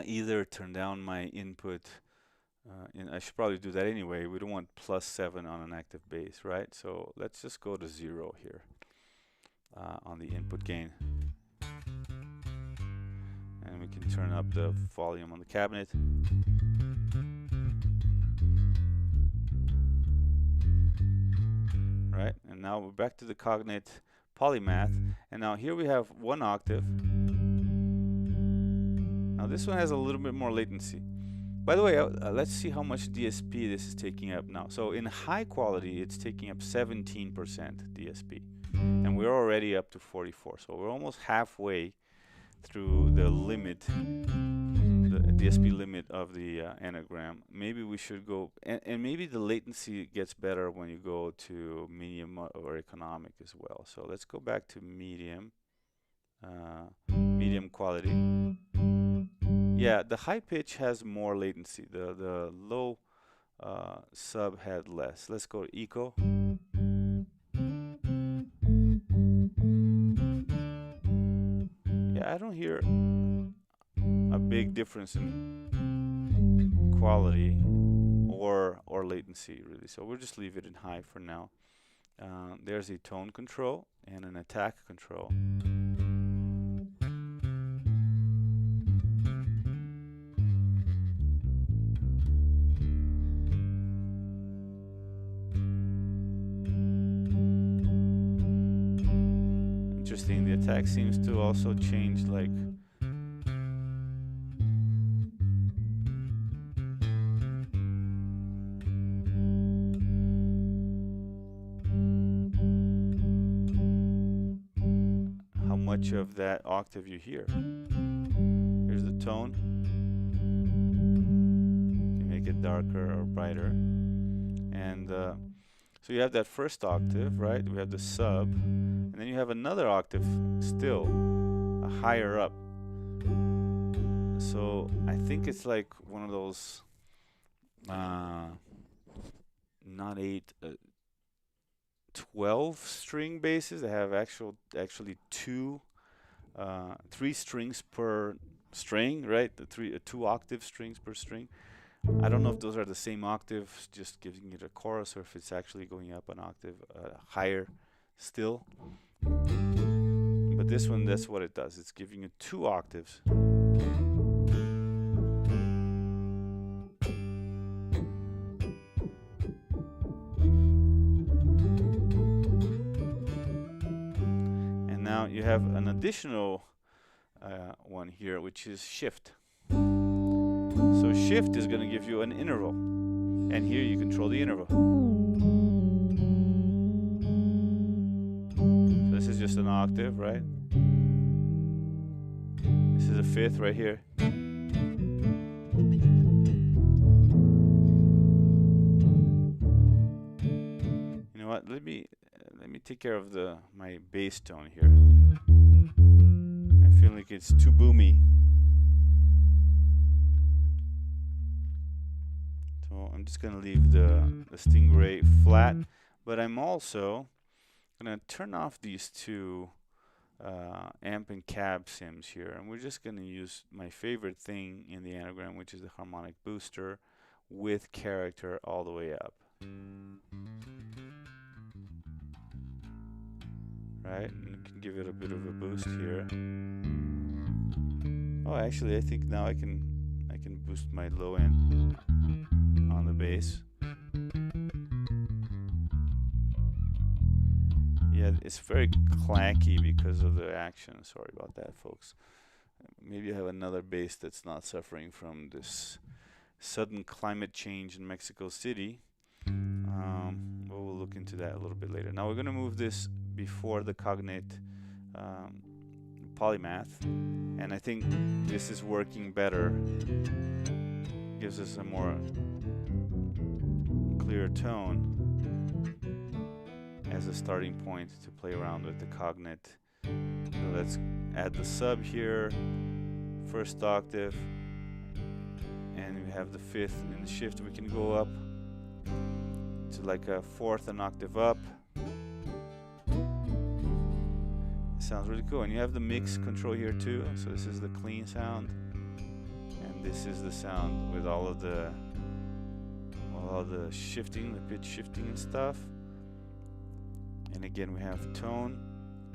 either turn down my input, and I should probably do that anyway. We don't want +7 on an active bass, right? So let's just go to 0 here on the input gain. And we can turn up the volume on the cabinet. Right, and now we're back to the Cognate Polymath, and now here we have 1 octave. Now this one has a little bit more latency. By the way, let's see how much DSP this is taking up now. So in high quality, it's taking up 17% DSP, and we're already up to 44. So we're almost halfway through the limit, the DSP limit of the anagram. Maybe we should go, and maybe the latency gets better when you go to medium or economic as well. So let's go back to medium, medium quality. Yeah, the high pitch has more latency. The low sub had less. Let's go to echo. Yeah, I don't hear a big difference in quality or latency really. So we'll just leave it in high for now. There's a tone control and an attack control. Interesting, the attack seems to also change like how much of that octave you hear. Here's the tone. You can make it darker or brighter. And so you have that first octave, right? We have the sub. And then you have another octave still, higher up. So I think it's like one of those, not 8, 12 string basses. They have actually 3 strings per string, right? The 2 octave strings per string. I don't know if those are the same octave, just giving it a chorus, or if it's actually going up an octave higher still. But this one, that's what it does. It's giving you 2 octaves. And now you have an additional one here, which is shift. So shift is going to give you an interval, and here you control the interval. So this is just an octave, right? This is a fifth right here. You know what? Let me take care of my bass tone here. I feel like it's too boomy. So I'm just going to leave the Stingray flat, but I'm also going to turn off these 2 amp and cab sims here, and we're just going to use my favorite thing in the anagram, which is the harmonic booster with character all the way up. Right, and you can give it a bit of a boost here. Oh, actually, I think now I can boost my low end on the bass. Yeah, it's very clacky because of the action. Sorry about that, folks. Maybe I have another bass that's not suffering from this sudden climate change in Mexico City. We'll look into that a little bit later. Now we're going to move this before the Cognate Polymath, and I think this is working better. Gives us a more clear tone as a starting point to play around with the Cognate. So let's add the sub here, first octave, and we have the fifth in the shift. We can go up to like a fourth, an octave up. It sounds really cool. And you have the mix control here too. So this is the clean sound, and this is the sound with all of the shifting, the pitch shifting and stuff. And again, we have tone,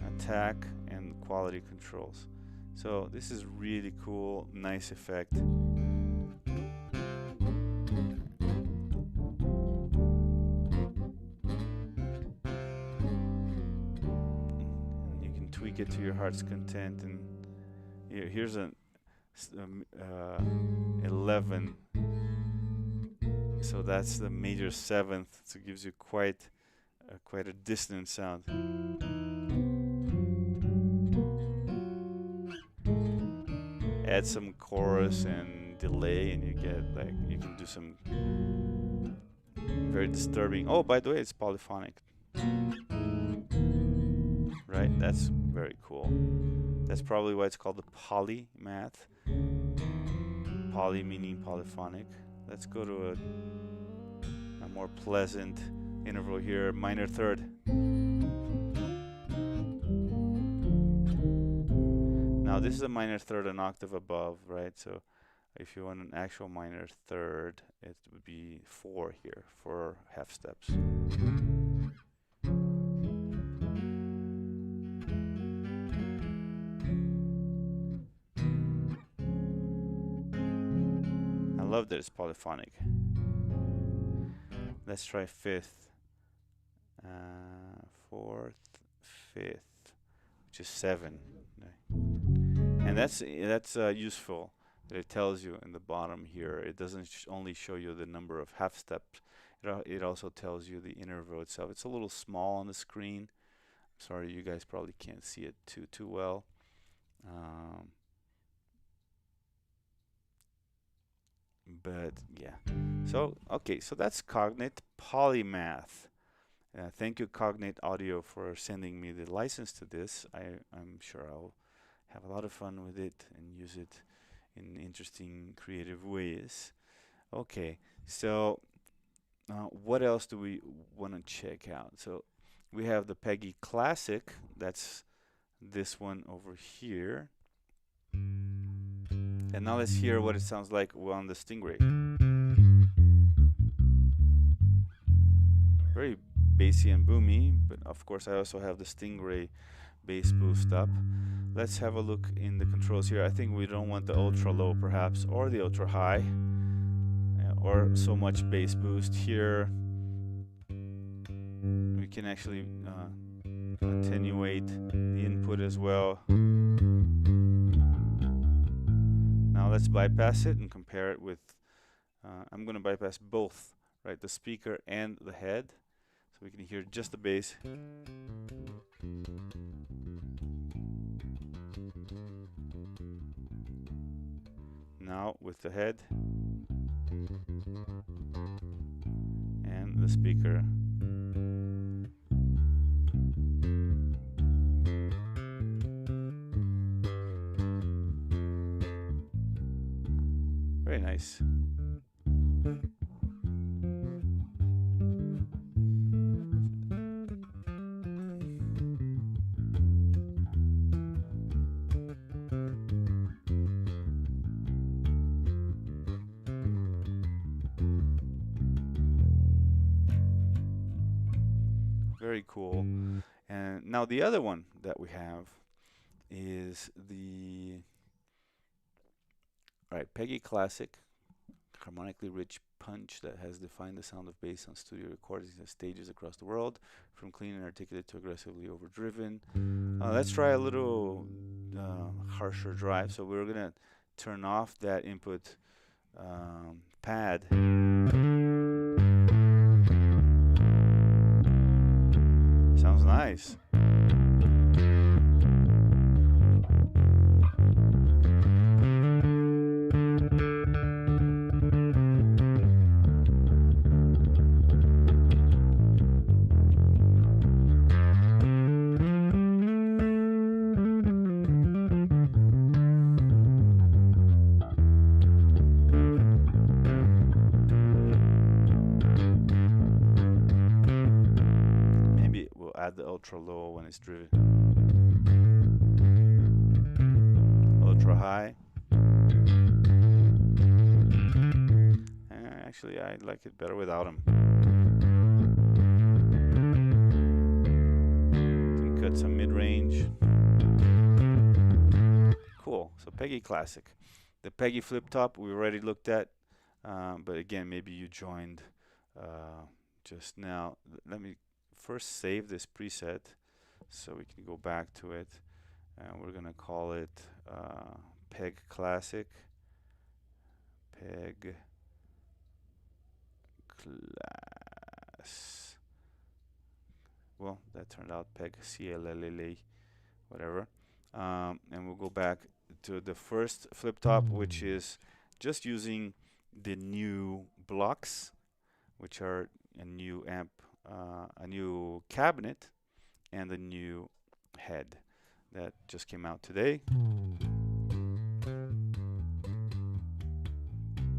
attack, and quality controls. So this is really cool, nice effect. You can tweak it to your heart's content. And here's an 11. So that's the major seventh. So it gives you quite a dissonant sound. Add some chorus and delay, and you get you can do some very disturbing. Oh, by the way, it's polyphonic. Right? That's very cool. That's probably why it's called the Polymath. Poly meaning polyphonic. Let's go to a more pleasant interval here, minor third. Now this is a minor third an octave above, right? So if you want an actual minor third, it would be 4 here, 4 half steps. I love that it's polyphonic. Let's try fifth, fourth, fifth, which is 7. And that's useful that it tells you in the bottom here. It doesn't only show you the number of half steps. It also tells you the interval itself. It's a little small on the screen. Sorry, you guys probably can't see it too well. But yeah, so okay, so that's Cognate Polymath. Thank you, Cognate Audio, for sending me the license to this. I'm sure I'll have a lot of fun with it and use it in interesting, creative ways. Okay, so what else do we want to check out? So we have the Peggy Classic. That's this one over here. And now let's hear what it sounds like on the Stingray. Very bassy and boomy, but of course I also have the Stingray bass boost up. Let's have a look in the controls here. I think we don't want the ultra low perhaps, or the ultra high, or so much bass boost here. We can actually attenuate the input as well. Now let's bypass it and compare it with, I'm going to bypass both, right, the speaker and the head, so we can hear just the bass. Now with the head and the speaker. Very nice. Very cool. And now the other one that we have is the Peggy Classic, harmonically rich punch that has defined the sound of bass on studio recordings and stages across the world, from clean and articulate to aggressively overdriven. Let's try a little harsher drive. So we're gonna turn off that input pad. Sounds nice. Add the ultra low when it's driven. Ultra high. Actually, I like it better without them. Can cut some mid-range. Cool. So Peggy Classic. The Peggy flip top we already looked at, but again, maybe you joined just now. Let me first save this preset so we can go back to it, and we're gonna call it Peg Classic. Peg Class. Well, that turned out Peg CLLA, whatever. And we'll go back to the first flip top, which is just using the new blocks, which are a new amp, a new cabinet, and a new head that just came out today.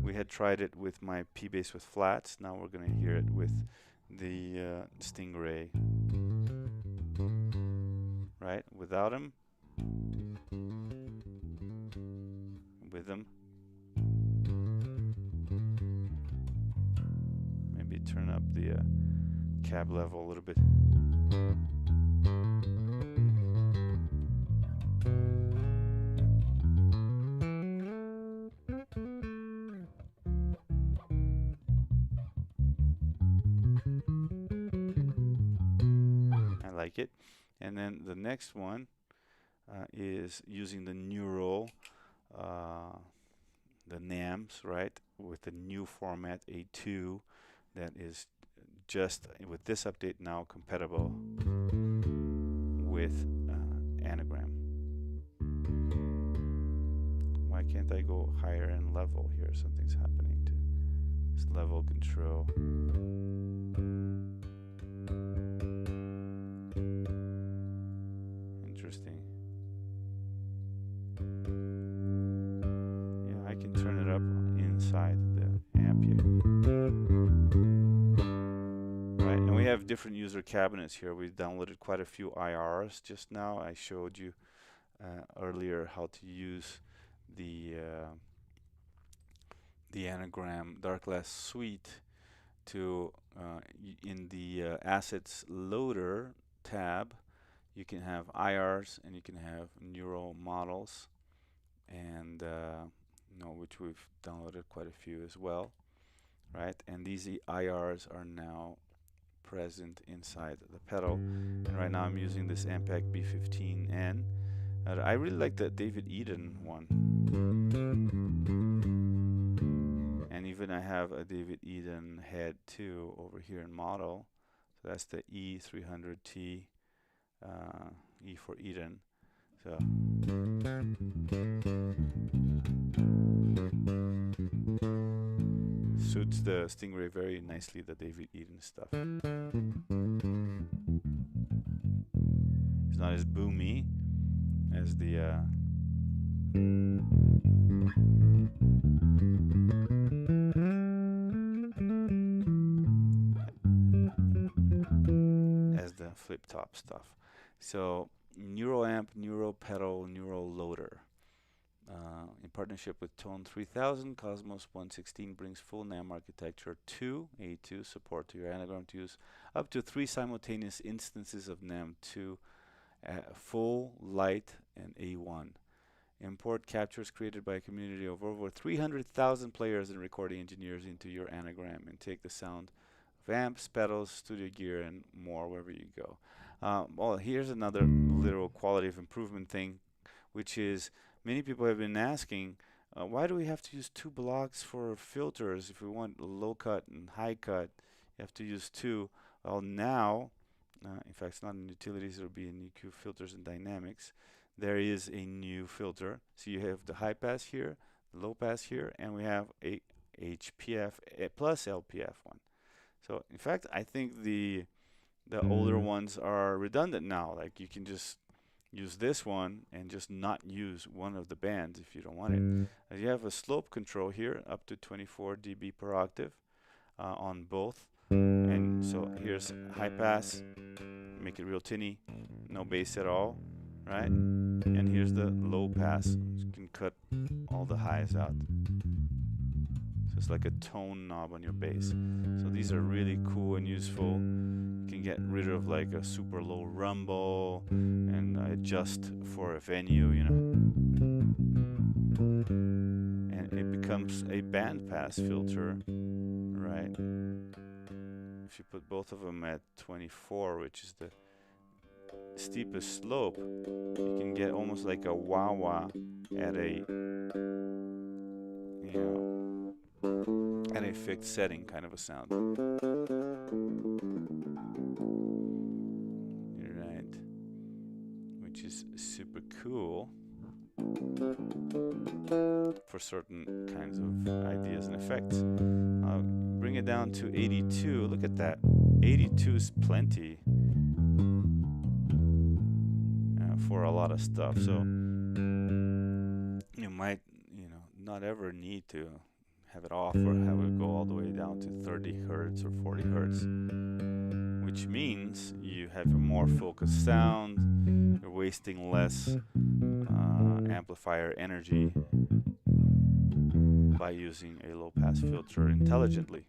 we had tried it with my P bass with flats. Now we're going to hear it with the Stingray, right? Without him, with him. Maybe turn up the cab level a little bit. I like it. And then the next one is using the neural, the NAMs, right, with the new format A2 that is just with this update now compatible with Anagram. Why can't I go higher in level here? Something's happening to this level control. Interesting. Yeah, I can turn it up inside the amp here. Right, and we have different user cabinets here. We downloaded quite a few IRs just now. I showed you earlier how to use the Anagram Darkglass suite to in the assets loader tab. You can have IRs and you can have neural models, and which we've downloaded quite a few as well, right? And these IRs are now present inside the pedal. And right now I'm using this Ampeg B15N. I really like the David Eden one. And even I have a David Eden head too over here in model. So that's the E300T, E for Eden. So suits the Stingray very nicely, the David Eden stuff. It's not as boomy as the flip top stuff. So Neural Amp, Neural Pedal, Neural Loader. In partnership with Tone 3000, KosmOS 116 brings full NAM architecture to A2 support to your Anagram to use up to 3 simultaneous instances of NAM to full, light, and A1. Import captures created by a community of over 300,000 players and recording engineers into your Anagram and take the sound of amps, pedals, studio gear, and more wherever you go. Well, here's another little quality of improvement thing, which is many people have been asking, why do we have to use 2 blocks for filters? If we want low cut and high cut, you have to use 2. Well, now, in fact, it's not in utilities, it'll be in EQ filters and dynamics. There is a new filter. So you have the high pass here, the low pass here, and we have a HPF plus LPF one. So in fact, I think the older ones are redundant now. Like you can just use this one and just not use one of the bands if you don't want it. You have a slope control here up to 24 dB per octave on both. And so here's high pass, make it real tinny, no bass at all, right? And here's the low pass. You can cut all the highs out. So it's like a tone knob on your bass. So these are really cool and useful. You can get rid of like a super low rumble and adjust for a venue, you know. And it becomes a band pass filter, right? If you put both of them at 24, which is the steepest slope, you can get almost like a wah-wah at a, at a fixed setting kind of a sound. Right, which is super cool for certain kinds of ideas and effects. Bring it down to 82. Look at that. 82 is plenty for a lot of stuff. So you might, not ever need to have it off or have it go all the way down to 30 hertz or 40 hertz, which means you have a more focused sound, you're wasting less amplifier energy by using a low pass filter intelligently.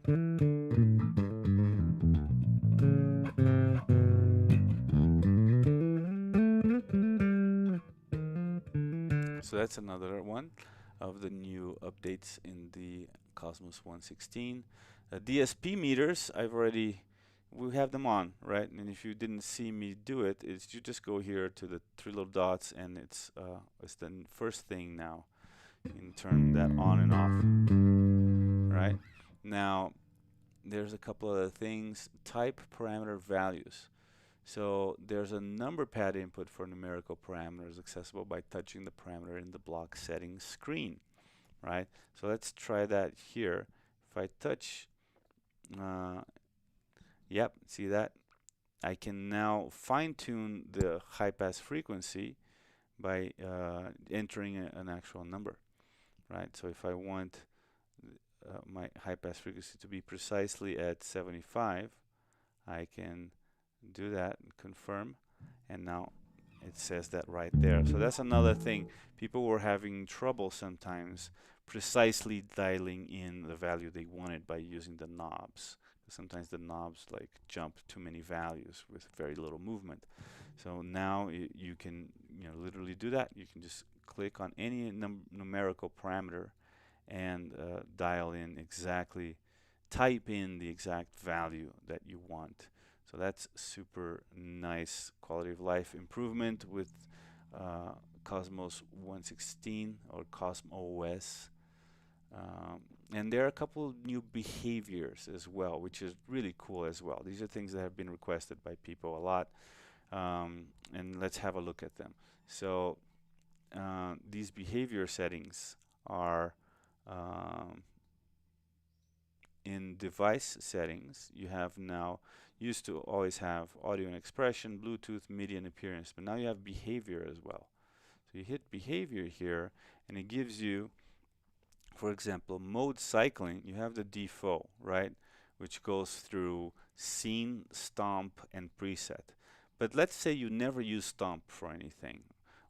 So that's another one of the new updates in the KosmOS 1.16. DSP meters, we have them on, right? And if you didn't see me do it, is you just go here to the three little dots, and it's the first thing now. You can turn that on and off, right? Now, there's a couple other things. Type parameter values. So there's a number pad input for numerical parameters accessible by touching the parameter in the block settings screen, right? So let's try that here. If I touch, yep, see that? I can now fine-tune the high-pass frequency by entering an actual number, right? So if I want my high-pass frequency to be precisely at 75, I can do that and confirm, and now it says that right there. So that's another thing. People were having trouble sometimes precisely dialing in the value they wanted by using the knobs. Sometimes the knobs like jump too many values with very little movement. So now you can literally do that. You can just click on any numerical parameter and dial in exactly, type in the exact value that you want. So that's super nice quality of life improvement with KosmOS 1.16 or KosmOS. And there are a couple of new behaviors as well, which is really cool as well. These are things that have been requested by people a lot. And let's have a look at them. So these behavior settings are in device settings. You have now, used to always have audio and expression, Bluetooth, MIDI, and appearance, but now you have behavior as well. So you hit behavior here, and it gives you, for example, mode cycling. You have the default, right, which goes through scene, stomp, and preset. But let's say you never use stomp for anything.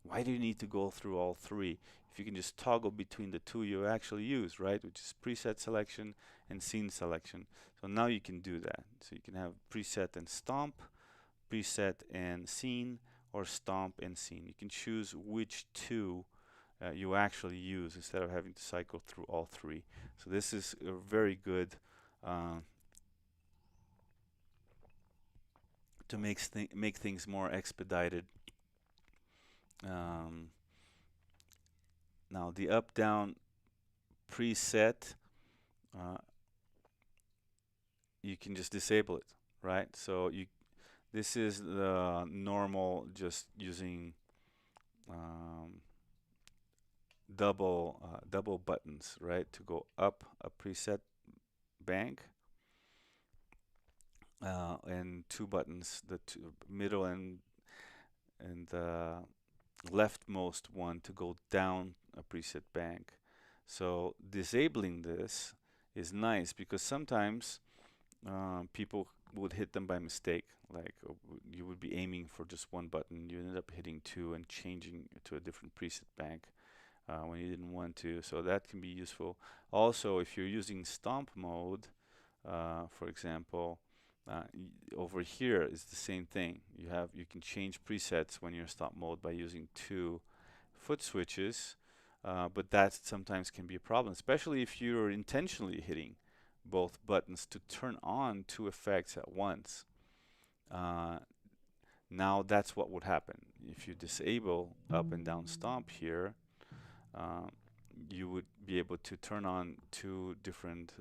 Why do you need to go through all three if you can just toggle between the two you actually use, right, which is preset selection and scene selection? So now you can do that. So you can have preset and stomp, preset and scene, or stomp and scene. You can choose which two you actually use instead of having to cycle through all three. So this is a very good to make things more expedited. Now the up-down preset, you can just disable it, right? So this is the normal, just using double buttons, right, to go up a preset bank, and two buttons, the middle and the leftmost one to go down a preset bank. So disabling this is nice because sometimes people would hit them by mistake. Like you would be aiming for just one button, you ended up hitting two and changing to a different preset bank when you didn't want to. So that can be useful. Also, if you're using stomp mode, for example, over here is the same thing. You can change presets when you're stomp mode by using two foot switches, but that sometimes can be a problem, especially if you're intentionally hitting both buttons to turn on two effects at once. Now that's what would happen if you disable up and down stomp here. You would be able to turn on two different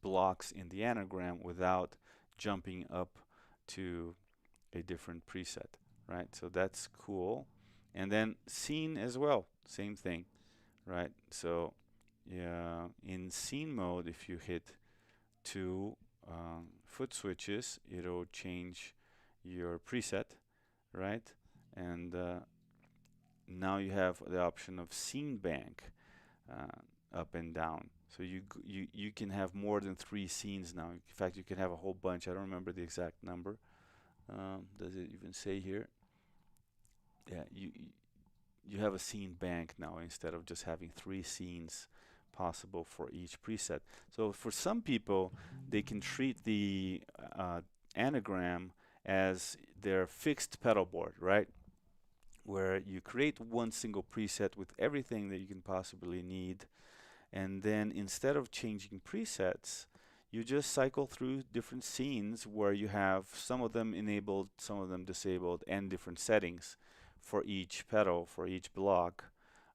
blocks in the anagram without jumping up to a different preset, right? So that's cool. And then scene as well, same thing, right? So yeah, in scene mode, if you hit two foot switches, it'll change your preset, right? And now you have the option of scene bank up and down. So you can have more than 3 scenes now. In fact, you can have a whole bunch. I don't remember the exact number. Does it even say here? Yeah, you have a scene bank now instead of just having 3 scenes possible for each preset. So for some people, they can treat the anagram as their fixed pedal board, right? Where you create one single preset with everything that you can possibly need, and then instead of changing presets, you just cycle through different scenes where you have some of them enabled, some of them disabled, and different settings for each pedal, for each block.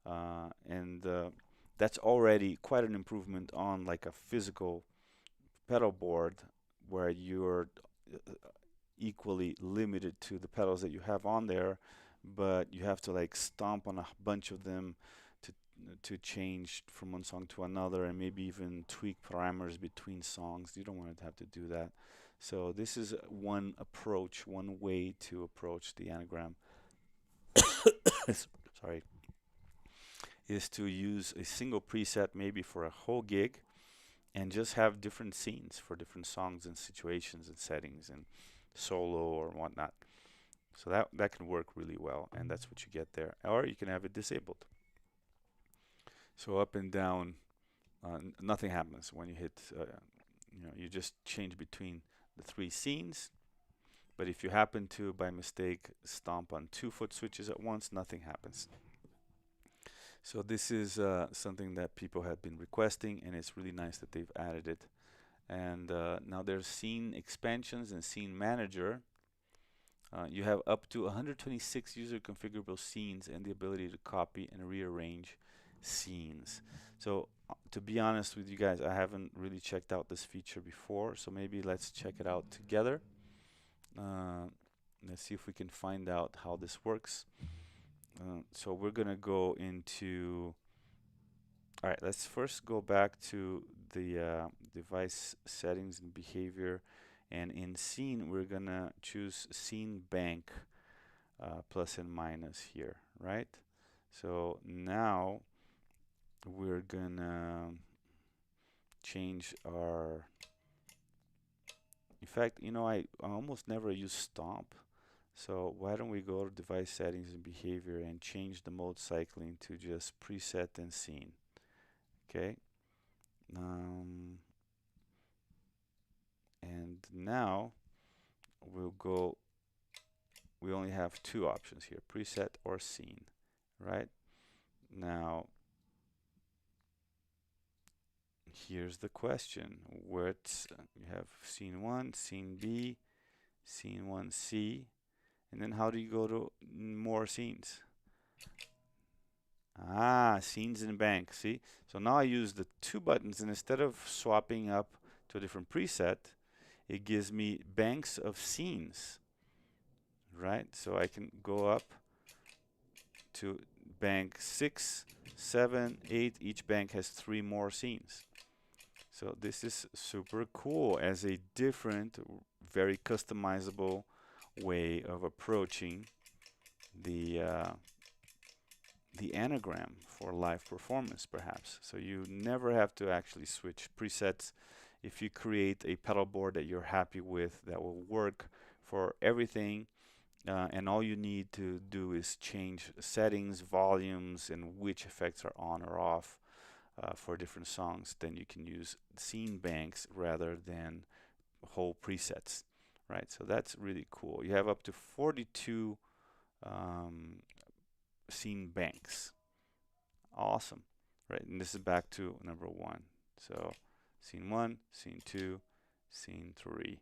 And that's already quite an improvement on like a physical pedal board where you're equally limited to the pedals that you have on there, but you have to like stomp on a bunch of them to change from one song to another, and maybe even tweak parameters between songs. You don't want to have to do that. So this is one approach, one way to approach the anagram. Sorry, is to use a single preset maybe for a whole gig and just have different scenes for different songs and situations and settings and solo or whatnot. So that can work really well, and that's what you get there. Or you can have it disabled. So up and down, nothing happens when you hit. You just change between the 3 scenes. But if you happen to, by mistake, stomp on 2-foot switches at once, nothing happens. So this is something that people have been requesting, and it's really nice that they've added it. And now there's scene expansions and scene manager. You have up to 126 user configurable scenes and the ability to copy and rearrange scenes. So to be honest with you guys, I haven't really checked out this feature before, so maybe let's check it out together. Let's see if we can find out how this works. So we're gonna go into, all right, let's first go back to the device settings and behavior, and in scene we're gonna choose scene bank plus and minus here, right? So now we're gonna change our, in fact, I almost never use stomp. So why don't we go to device settings and behavior and change the mode cycling to just preset and scene. Okay. And now we'll go, we only have 2 options here, preset or scene, right? Now, here's the question. You have scene 1, scene B, scene 1C, and then how do you go to more scenes? Scenes in bank, see? So now I use the 2 buttons, and instead of swapping up to a different preset, it gives me banks of scenes, right? So I can go up to bank 6, 7, 8. Each bank has 3 more scenes. So this is super cool as a different, very customizable way of approaching the anagram for live performance, perhaps. So you never have to actually switch presets. If you create a pedal board that you're happy with, that will work for everything, and all you need to do is change settings, volumes, and which effects are on or off for different songs, then you can use scene banks rather than whole presets, right? So that's really cool. You have up to 42 scene banks. Awesome, right? And this is back to number 1. So scene 1, scene 2, scene 3,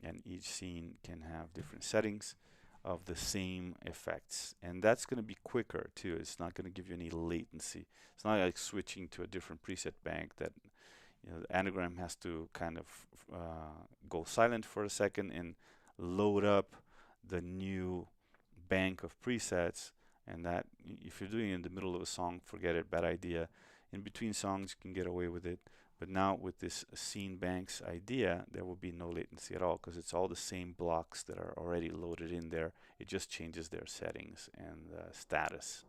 and each scene can have different settings of the same effects, and that's going to be quicker too. It's not going to give you any latency. It's not like switching to a different preset bank that the anagram has to kind of go silent for a second and load up the new bank of presets, and that if you're doing it in the middle of a song, forget it, bad idea. In between songs you can get away with it, but now with this scene banks idea, there will be no latency at all because it's all the same blocks that are already loaded in there. It just changes their settings and status.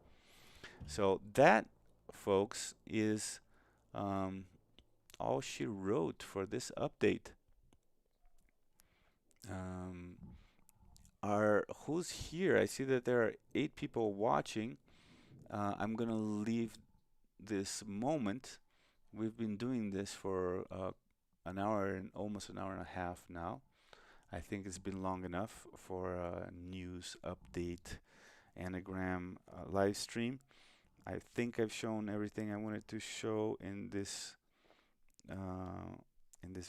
So that, folks, is all she wrote for this update. Um, who's here? I see that there are 8 people watching. I'm gonna leave this moment. We've been doing this for an hour and almost an hour and a half now. I think it's been long enough for a news update anagram live stream. I think I've shown everything I wanted to show in this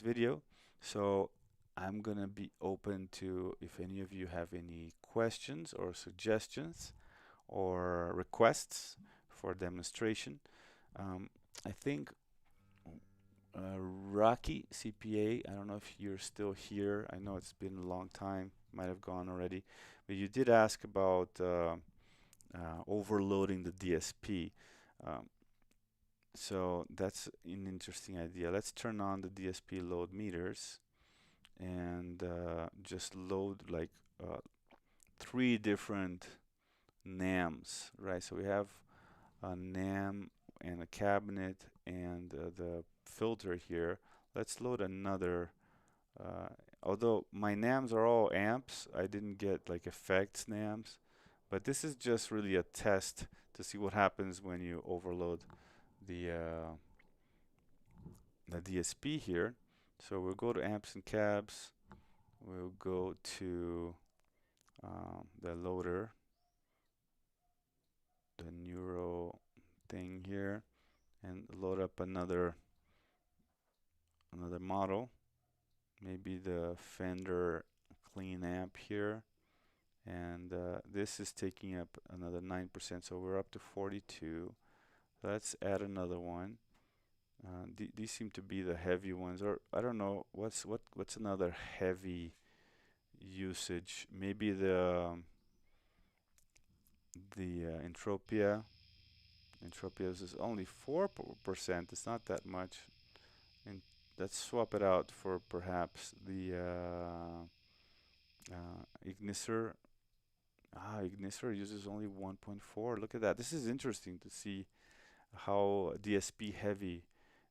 video. So I'm gonna be open to if any of you have any questions or suggestions or requests for demonstration. I think Rocky CPA, I don't know if you're still here. I know it's been a long time, might have gone already, but you did ask about overloading the DSP. Um, so that's an interesting idea. Let's turn on the DSP load meters and just load like 3 different NAMs, right? So we have a NAM and a cabinet and the filter here. Let's load another. Although my NAMs are all amps, I didn't get like effects NAMs, but this is just really a test to see what happens when you overload the DSP here. So we'll go to amps and cabs. We'll go to the loader, the neuro thing here, and load up another model. Maybe the Fender clean amp here, and this is taking up another 9%, so we're up to 42. Let's add another one. These seem to be the heavy ones, or I don't know what's another heavy usage. Maybe the Entropia. Entropia is only 4%. It's not that much. And let's swap it out for perhaps the Igniser. Igniser uses only 1.4. Look at that. This is interesting to see how DSP heavy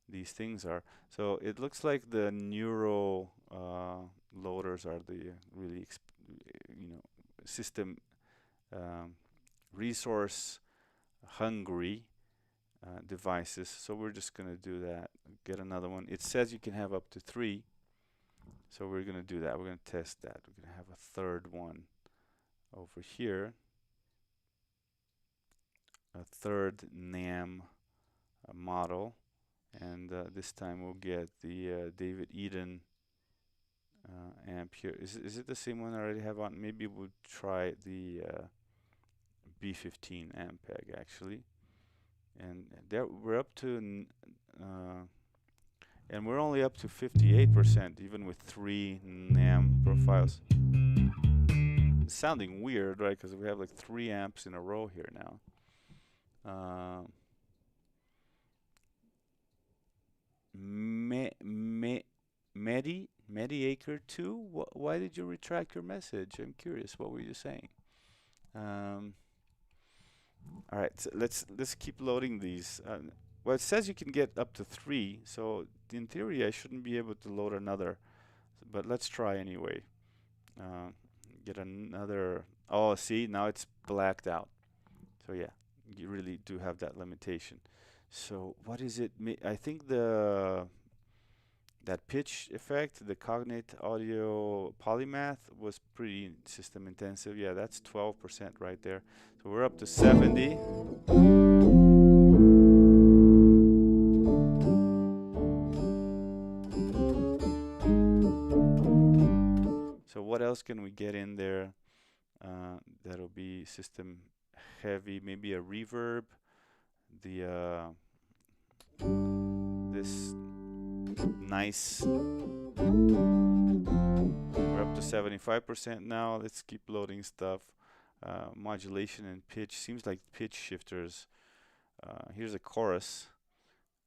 these things are. So it looks like the neural loaders are the really, system resource hungry devices. So we're just going to do that. Get another one. It says you can have up to 3. So we're going to do that. We're going to test that. We're going to have a third one over here. A third NAM model. And this time we'll get the David Eden amp here. Is it the same one I already have on? Maybe we'll try the B15 Ampeg actually. And there we're up to and we're only up to 58% even with 3 NAM profiles. It's sounding weird, right? Because we have like 3 amps in a row here now. Mediacre 2? Why did you retract your message? I'm curious. What were you saying? All right, so let's keep loading these. Well, it says you can get up to 3, so in theory I shouldn't be able to load another, but let's try anyway. Get another. Oh, see, now it's blacked out. So yeah, you really do have that limitation. So what is it? I think that pitch effect, the Cognate audio Polymath, was pretty system intensive. Yeah, that's 12% right there. So we're up to 70. So what else can we get in there that'll be system heavy? Maybe a reverb. This nice. We're up to 75% now. Let's keep loading stuff. Modulation and pitch. Seems like pitch shifters. Here's a chorus.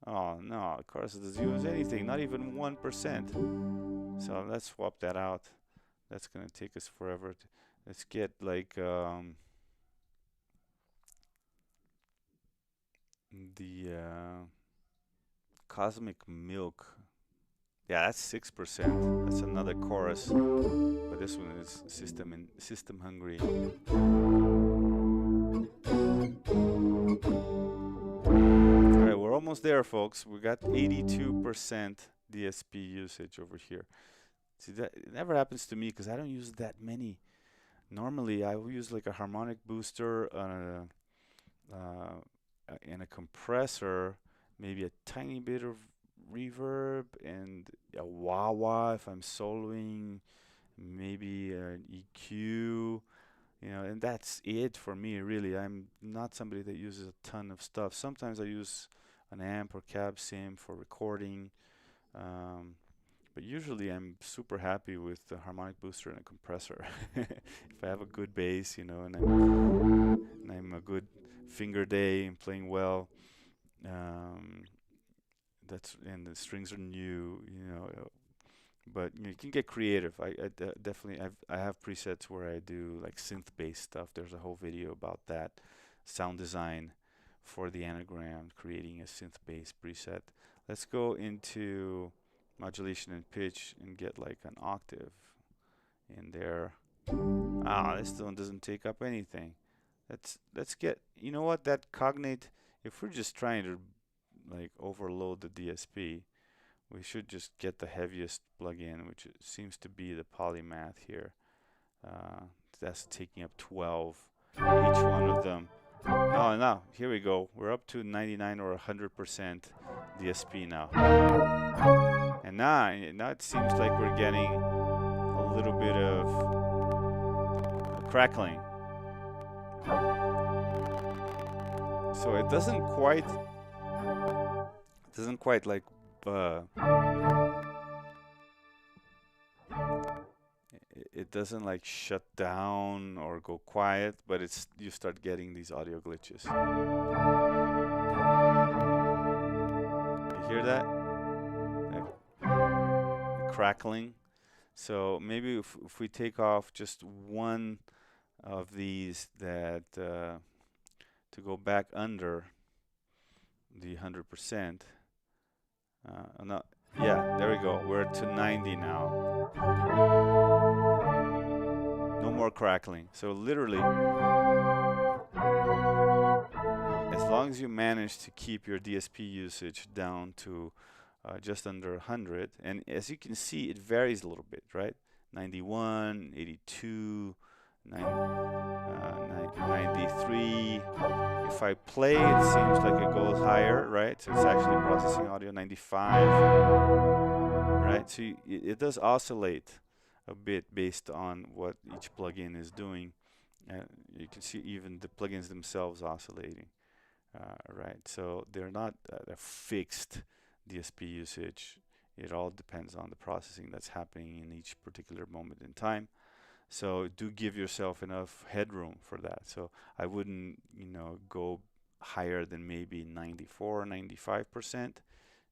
Oh no, chorus doesn't use anything, not even 1%. So let's swap that out. That's gonna take us forever. Let's get like the Cosmic Milk. Yeah, that's 6%. That's another chorus, but this one is system hungry. All right, we're almost there, folks. We got 82% DSP usage over here. See, that it never happens to me because I don't use that many. Normally, I will use like a harmonic booster and a compressor, maybe a tiny bit of reverb and a wah-wah if I'm soloing, maybe an EQ, and that's it for me, really. I'm not somebody that uses a ton of stuff. Sometimes I use an amp or cab sim for recording, but usually I'm super happy with the harmonic booster and a compressor. If I have a good bass, and I'm a good finger day and playing well, and the strings are new, but you can get creative. Definitely I have presets where I do like synth based stuff. There's a whole video about that, sound design for the Anagram, creating a synth based preset. Let's go into modulation and pitch and get like an octave in there. This one doesn't take up anything. Let's get, you know what, that Cognate, if we're just trying to like overload the DSP, we should just get the heaviest plugin, which seems to be the Polymath here. That's taking up 12 each one of them. Oh, now here we go. We're up to 99 or 100% DSP now. And now it seems like we're getting a little bit of crackling. So it doesn't quite like it doesn't like shut down or go quiet, but you start getting these audio glitches. You hear that? The crackling. So maybe if we take off just one of these, that to go back under the 100%. No, yeah, there we go. We're to 90 now. No more crackling. So literally, as long as you manage to keep your DSP usage down to just under 100, and as you can see, it varies a little bit, right? 91, 82, 93. If I play, it seems like it goes higher, right? So it's actually processing audio. 95, right? So it does oscillate a bit based on what each plugin is doing. You can see even the plugins themselves oscillating, right? So they're not a fixed DSP usage. It all depends on the processing that's happening in each particular moment in time. So do give yourself enough headroom for that. So I wouldn't, go higher than maybe 94 or 95%,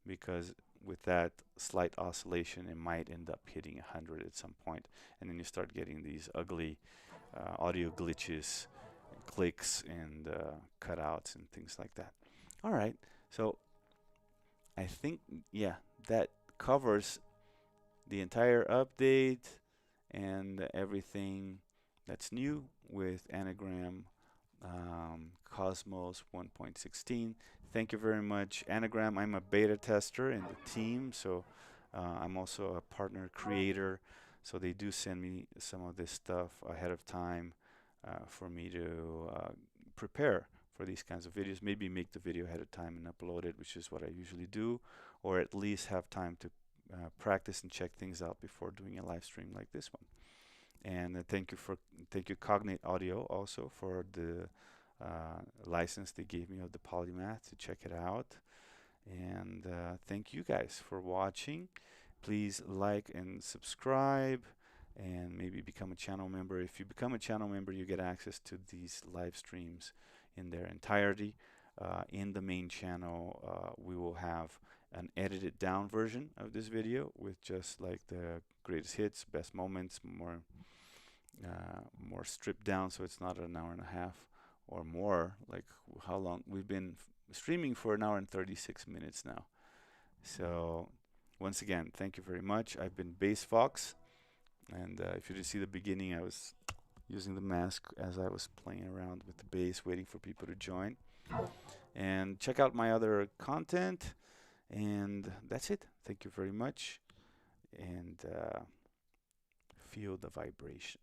because with that slight oscillation, it might end up hitting 100 at some point, and then you start getting these ugly audio glitches, clicks, and cutouts and things like that. All right, so I think, yeah, that covers the entire update and everything that's new with Anagram KosmOS 1.16. Thank you very much, Anagram. I'm a beta tester in the team, so I'm also a partner creator. So they do send me some of this stuff ahead of time for me to prepare for these kinds of videos. Maybe make the video ahead of time and upload it, which is what I usually do, or at least have time to practice and check things out before doing a live stream like this one. And thank you Cognate Audio also for the license they gave me of the Polymath to check it out. And thank you guys for watching. Please like and subscribe, and maybe become a channel member. If you become a channel member, you get access to these live streams in their entirety. In the main channel, we will have an edited down version of this video with just like the greatest hits, best moments, more stripped down, so it's not an hour and a half or more. Like how long we've been streaming for, an hour and 36 minutes now. So once again, thank you very much. I've been Bass Fox, and if you just see the beginning, I was using the mask as I was playing around with the bass, waiting for people to join. And check out my other content. And that's it. Thank you very much. And feel the vibration.